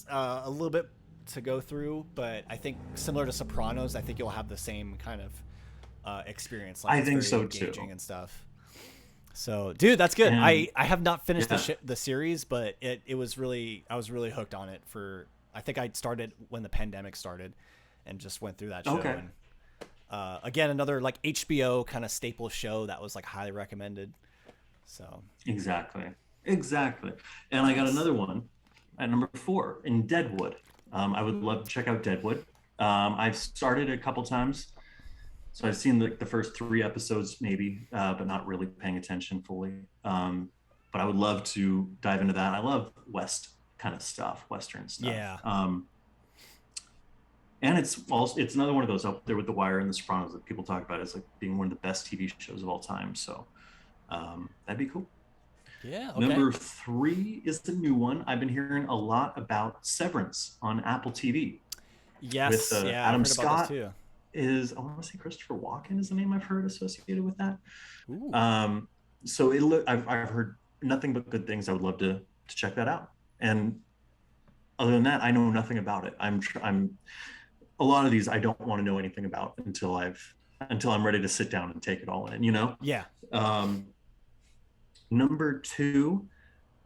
a little bit to go through, but I think similar to Sopranos, I think you'll have the same kind of experience. Like, I think so engaging too. And stuff. So, dude, that's good. And I have not finished the series, but I was really hooked on it I think I started when the pandemic started, and just went through that show. Okay. And again, another like HBO kind of staple show that was like highly recommended. So exactly. And I got another one at number 4 in Deadwood. I would love to check out Deadwood. I've started a couple times, so I've seen the first 3 episodes maybe, but not really paying attention fully. But I would love to dive into that. I love Western stuff. Yeah. And it's another one of those up there with The Wire and The Sopranos that people talk about as like being one of the best TV shows of all time. So that'd be cool. Yeah. Okay. Number three is the new one. I've been hearing a lot about Severance on Apple TV with Yes. Yeah, I've Adam heard about this Scott. too. Is I want to say Christopher Walken is the name I've heard associated with that. Ooh. Um, so I've heard nothing but good things. I would love to check that out. And other than that, I know nothing about it. I'm a lot of these I don't want to know anything about until I'm ready to sit down and take it all in. You know. Yeah. Um, Number two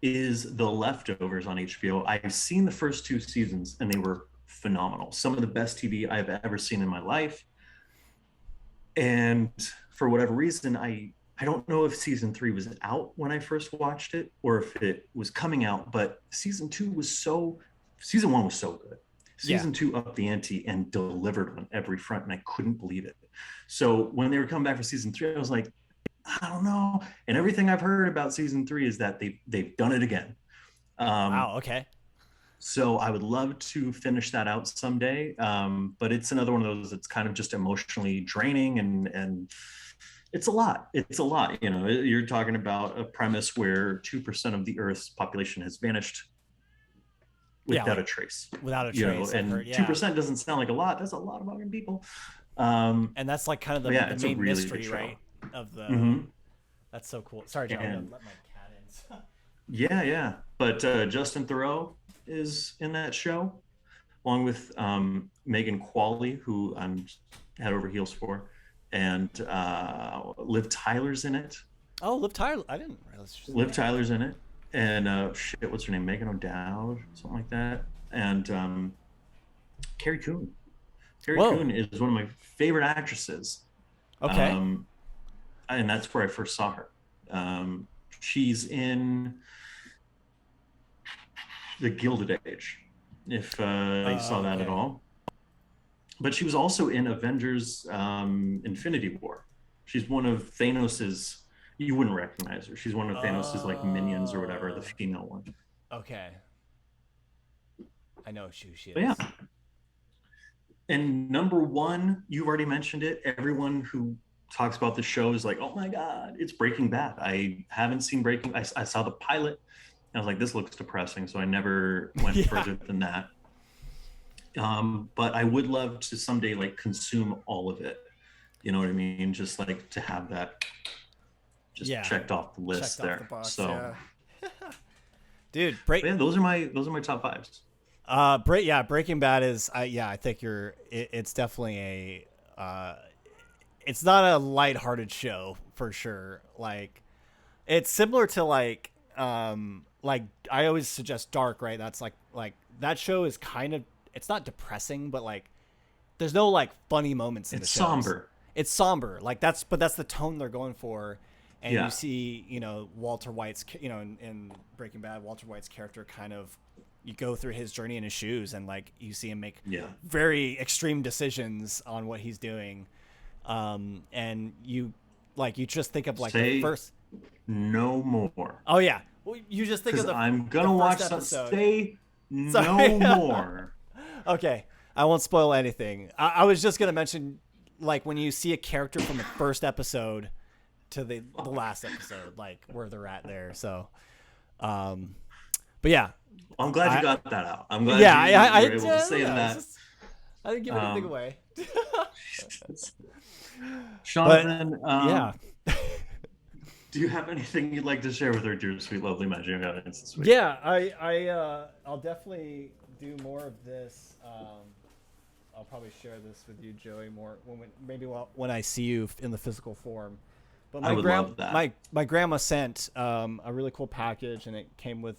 is The Leftovers on HBO. I've seen the first two seasons and they were phenomenal. Some of the best TV I've ever seen in my life. And for whatever reason, I don't know if season three was out when I first watched it or if it was coming out, but season one was so good. Yeah. Season two upped the ante and delivered on every front, and I couldn't believe it. So when they were coming back for season three, I was like, I don't know. And everything I've heard about season three is that they've done it again. Um, Wow. Okay. so I would love to finish that out someday. But it's another one of those that's kind of just emotionally draining and it's a lot. It's a lot. You know, you're talking about a premise where 2% of the Earth's population has vanished Yeah. without a trace. Without a You know, trace, I've heard. and Yeah. 2% doesn't sound like a lot. That's a lot of fucking people. And that's like kind of But yeah, the it's a main really good mystery, show. right? Of the. Mm-hmm. That's so cool. Sorry, John. I'm gonna And let my cat in. yeah, yeah. But Justin Thoreau is in that show, along with Megan Qualley, who I'm head over heels for, and Liv Tyler's in it. Oh, Liv Tyler. I didn't realize she was in Liv that. Tyler's in it, and shit, what's her name? Megan O'Dowd, something like that, and Carrie Coon. Carrie Whoa. Coon is one of my favorite actresses, Okay. um, and that's where I first saw her. She's in The Gilded Age, if you saw that at Okay. all. But she was also in Avengers Infinity War. She's one of Thanos's, you wouldn't recognize her. She's one of Thanos's like minions or whatever, the Oh. female one. Okay. I know who she But yeah. is. And number one, you've already mentioned it. Everyone who talks about the show is like, oh my God, it's Breaking Bad. I haven't seen I saw the pilot. And I was like, this looks depressing. So I never went Yeah. further than that. But I would love to someday like consume all of it. You know what I mean? Just like to have that just Yeah. checked off the list Checked off the there. box. So Yeah. Dude, break. yeah, those are my top fives. Breaking Bad is. I think it's definitely it's not a lighthearted show for sure. Like, it's similar to like I always suggest Dark, right? That's like that show is kind of, it's not depressing, but like there's no like funny moments in the It's shows. somber. It's somber, like that's the tone they're going for. And Yeah. you see, Walter White's, in Breaking Bad, Walter White's character kind of, you go through his journey in his shoes, and like you see him make Yeah. very extreme decisions on what he's doing. And you just think of like the Say first. no more. Oh yeah, well, you just think of Because the I'm gonna the watch first some. episode. Say Sorry. no more. Okay, I won't spoil anything. I was just gonna mention, like, when you see a character from the first episode to the last episode, like where they're at there. So, but yeah, I'm glad you got that out. I'm glad yeah, you were able to say that. I didn't give anything Um, away. Jonathan, Yeah. do you have anything you'd like to share with our dear, sweet, lovely Magic audience this week? Yeah, I'll definitely do more of this. I'll probably share this with you, Joey, more when I see you in the physical form. But I would love that. my grandma sent a really cool package, and it came with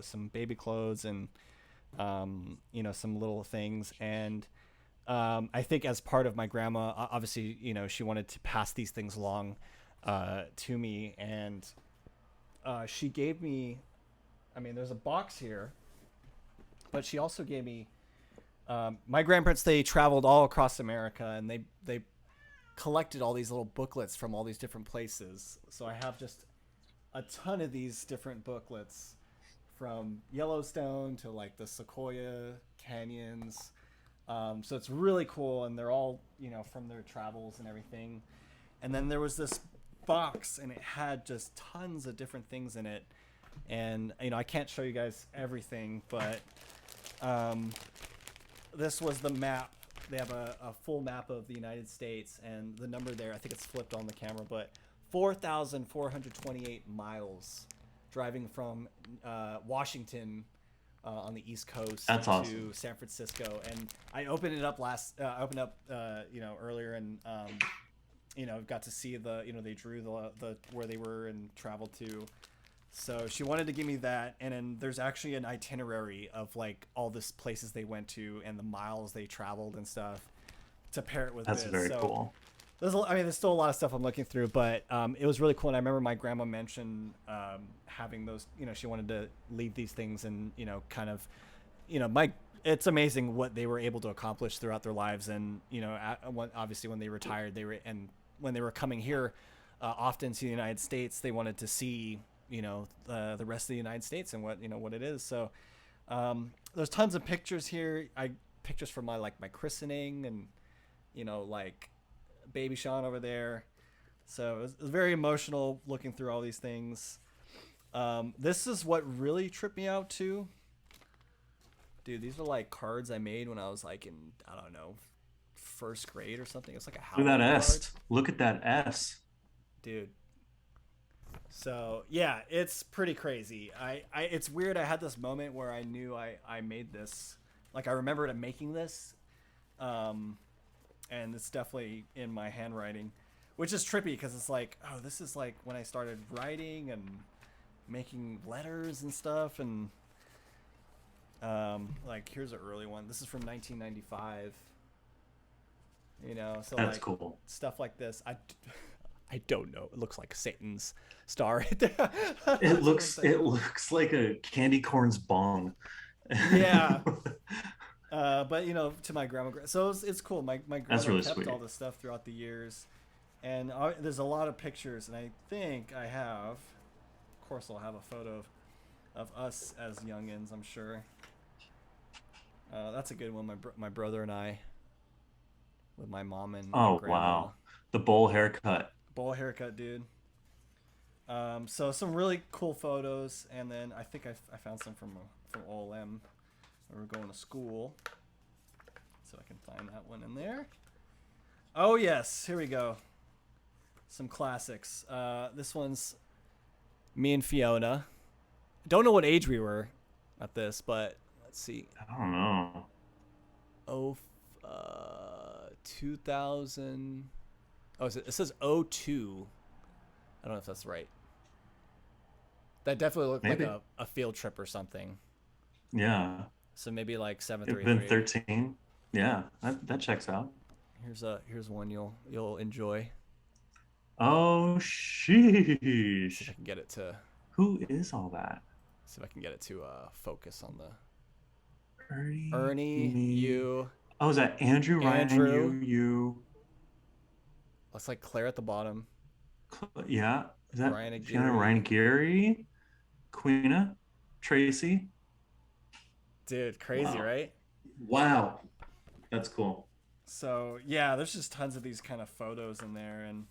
some baby clothes and some little things. And I think as part of my grandma, obviously she wanted to pass these things along to me, and she gave me. I mean, there's a box here, but she also gave me. My grandparents, they traveled all across America, and they collected all these little booklets from all these different places. So I have just a ton of these different booklets, from Yellowstone to like the Sequoia canyons, So it's really cool, and they're all from their travels and everything. And then there was this box, and it had just tons of different things in it. And I can't show you guys everything, but this was the map. They have a full map of the United States, and the number there, I think it's flipped on the camera, but 4,428 miles driving from Washington on the East Coast That's to awesome. San Francisco. And I opened it up earlier, and got to see they drew the where they were and traveled to. So she wanted to give me that, and then there's actually an itinerary of like all the places they went to and the miles they traveled and stuff to pair it with That's this. very So cool. there's still a lot of stuff I'm looking through, but it was really cool. And I remember my grandma mentioned having those. She wanted to leave these things, and kind of, it's amazing what they were able to accomplish throughout their lives. And obviously when they retired, and when they were coming here often to the United States, they wanted to see the rest of the United States and what it is. So there's tons of pictures here. Pictures from my christening, and like baby Sean over there. So it was very emotional looking through all these things. This is what really tripped me out too. Dude, these are like cards I made when I was like in, I don't know, first grade or something. It's like a Look at Halloween that card. S. Look at that S. Dude. So yeah, it's pretty crazy. It's weird. I had this moment where I knew I made this. Like I remembered making this, and it's definitely in my handwriting, which is trippy because it's like, oh, this is like when I started writing and making letters and stuff. And like here's an early one. This is from 1995. So That's like cool. stuff like this. I don't know. It looks like Satan's star right there. It looks like a candy corn's bong. Yeah. But to my grandma. So it's cool. My That's grandma really kept sweet. all this stuff throughout the years, and there's a lot of pictures. And I think I have, of course, I'll have a photo of us as youngins. I'm sure. That's a good one. My brother and I, with my mom and Oh grandma. wow. The bowl haircut. Bowl haircut, dude. So some really cool photos, and then I think I found some from OLM. We were going to school, so I can find that one in there. Oh yes, here we go. Some classics. This one's me and Fiona. Don't know what age we were at this, but let's see. I don't know. Oh, 2000. Oh, it says '02. I don't know if that's right. That definitely looked Maybe. like a field trip or something. Yeah. So maybe like seventh or It'd eighth been grade. 13. Yeah, that checks out. Here's one you'll enjoy. Oh See if sheesh. I can get it to Who is all that? focus on the Ernie, Ernie, me. you, Oh, is that Andrew, Ryan, Andrew. you? Looks like Claire at the bottom. Yeah. Is that Ryan Fiona, Aguirre. Ryan Geary? Queena? Tracy? Dude, crazy, Wow. right? Wow. That's cool. So yeah, there's just tons of these kind of photos in there, and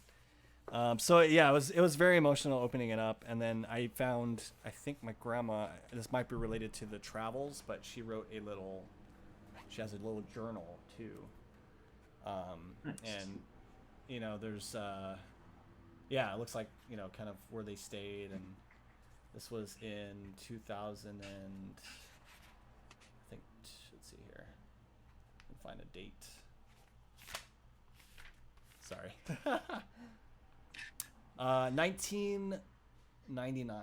so yeah, it was very emotional opening it up. And then I found, I think my grandma, this might be related to the travels, but she has a little journal too, Nice. and there's yeah, it looks like kind of where they stayed. And this was in 2000, and I think, let's see here, I can find a date. Sorry. 1999.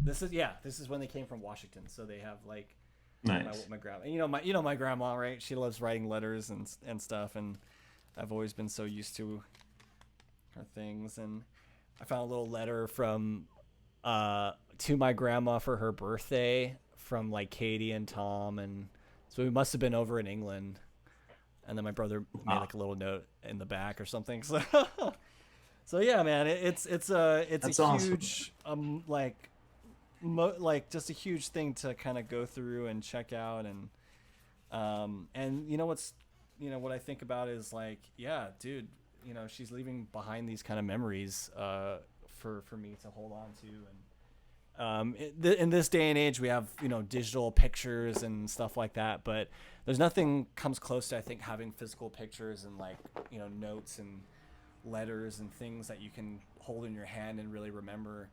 This is when they came from Washington. So they have like Nice. my grandma. My grandma, right? She loves writing letters and stuff, and I've always been so used to her things. And I found a little letter from to my grandma for her birthday from like Katie and Tom, and so we must have been over in England. And then my brother made Wow. like a little note in the back or something. So, so yeah, man, it's That's a awesome. huge just a huge thing to kind of go through and check out. And And what I think about is like, yeah, dude, she's leaving behind these kind of memories for me to hold on to. And in this day and age, we have digital pictures and stuff like that, but there's nothing comes close to, I think, having physical pictures and like notes and letters and things that you can hold in your hand and really remember.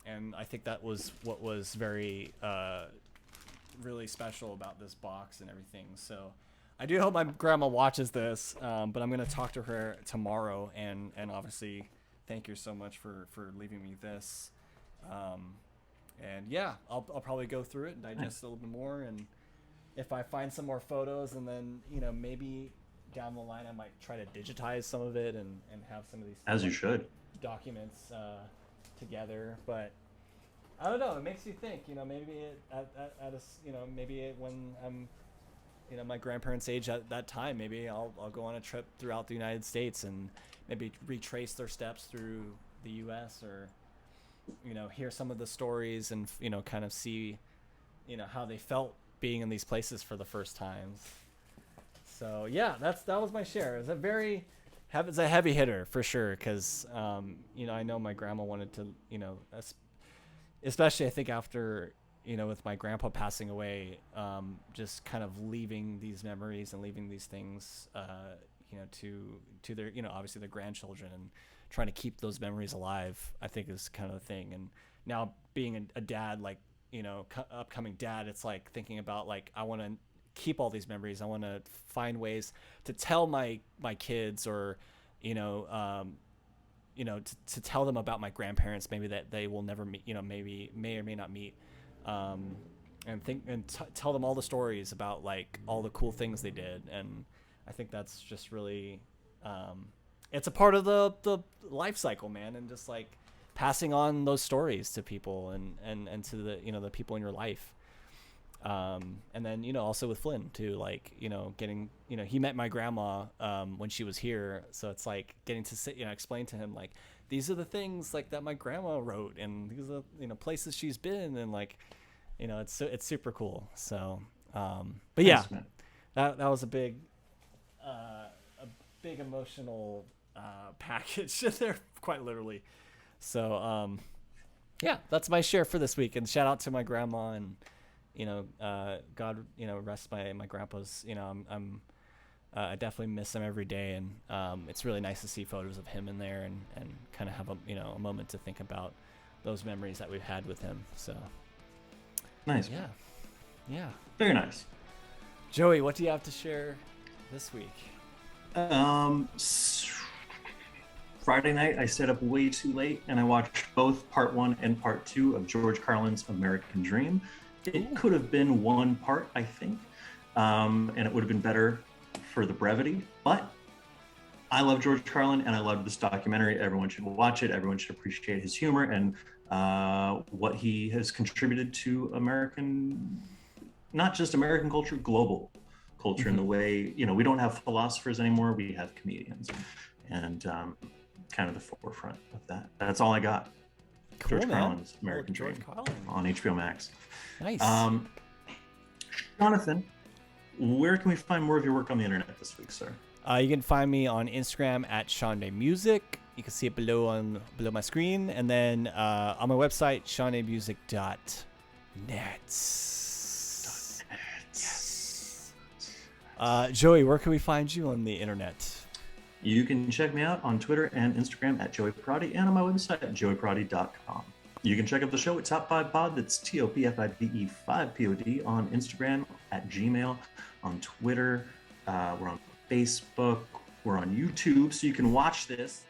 And I think that was what was very really special about this box and everything. So I do hope my grandma watches this, but I'm gonna talk to her tomorrow, and obviously thank you so much for leaving me this. And yeah, I'll probably go through it and digest it a little bit more, and if I find some more photos, and then maybe down the line I might try to digitize some of it and have some of these As you should. documents together. But I don't know, it makes you think, maybe when I'm my grandparents' age at that time, maybe I'll go on a trip throughout the United States and maybe retrace their steps through the US, or hear some of the stories and kind of see how they felt being in these places for the first time. So yeah, that was my share. It's a heavy hitter for sure, because I know my grandma wanted to especially I think after with my grandpa passing away, just kind of leaving these memories and leaving these things to their obviously their grandchildren, and trying to keep those memories alive, I think is kind of the thing. And now being a dad, like upcoming dad, it's like thinking about like, I want to keep all these memories. I want to find ways to tell my kids, or to tell them about my grandparents, maybe that they will never meet, maybe may or may not meet, and tell them all the stories about like all the cool things they did. And I think that's just really it's a part of the life cycle, man, and just like passing on those stories to people, and to the the people in your life. And then also with Flynn too, like getting he met my grandma when she was here, so it's like getting to sit explain to him like, these are the things like that my grandma wrote, and these are places she's been, and like it's super cool. So but yeah, Thanks, man. that was a big emotional package there, quite literally. So yeah, that's my share for this week, and shout out to my grandma, and God, rest my grandpa's. I definitely miss him every day, and it's really nice to see photos of him in there, and kind of have a moment to think about those memories that we've had with him. So Nice. yeah. Very nice. Joey, what do you have to share this week? Friday night, I stayed up way too late, and I watched both part 1 and part 2 of George Carlin's American Dream. It could have been one part, I think, and it would have been better for the brevity. But I love George Carlin, and I love this documentary. Everyone should watch it. Everyone should appreciate his humor and what he has contributed to American, not just American culture, global culture. In the way, we don't have philosophers anymore. We have comedians, and kind of the forefront of that. That's all I got. Cool, George man. Carlin's American George Dream Carlin. on HBO Max. Nice. Jonathan, where can we find more of your work on the internet this week, sir? You can find me on Instagram at Shonday Music. You can see it below my screen, and then on my website, shondaymusic.net. Yes. Joey, where can we find you on the internet? You can check me out on Twitter and Instagram at Joey Parati, and on my website at joeyparati.com. You can check out the show at Top 5 Pod. That's TOPFIDE 5POD on Instagram, at Gmail, on Twitter. We're on Facebook. We're on YouTube, so you can watch this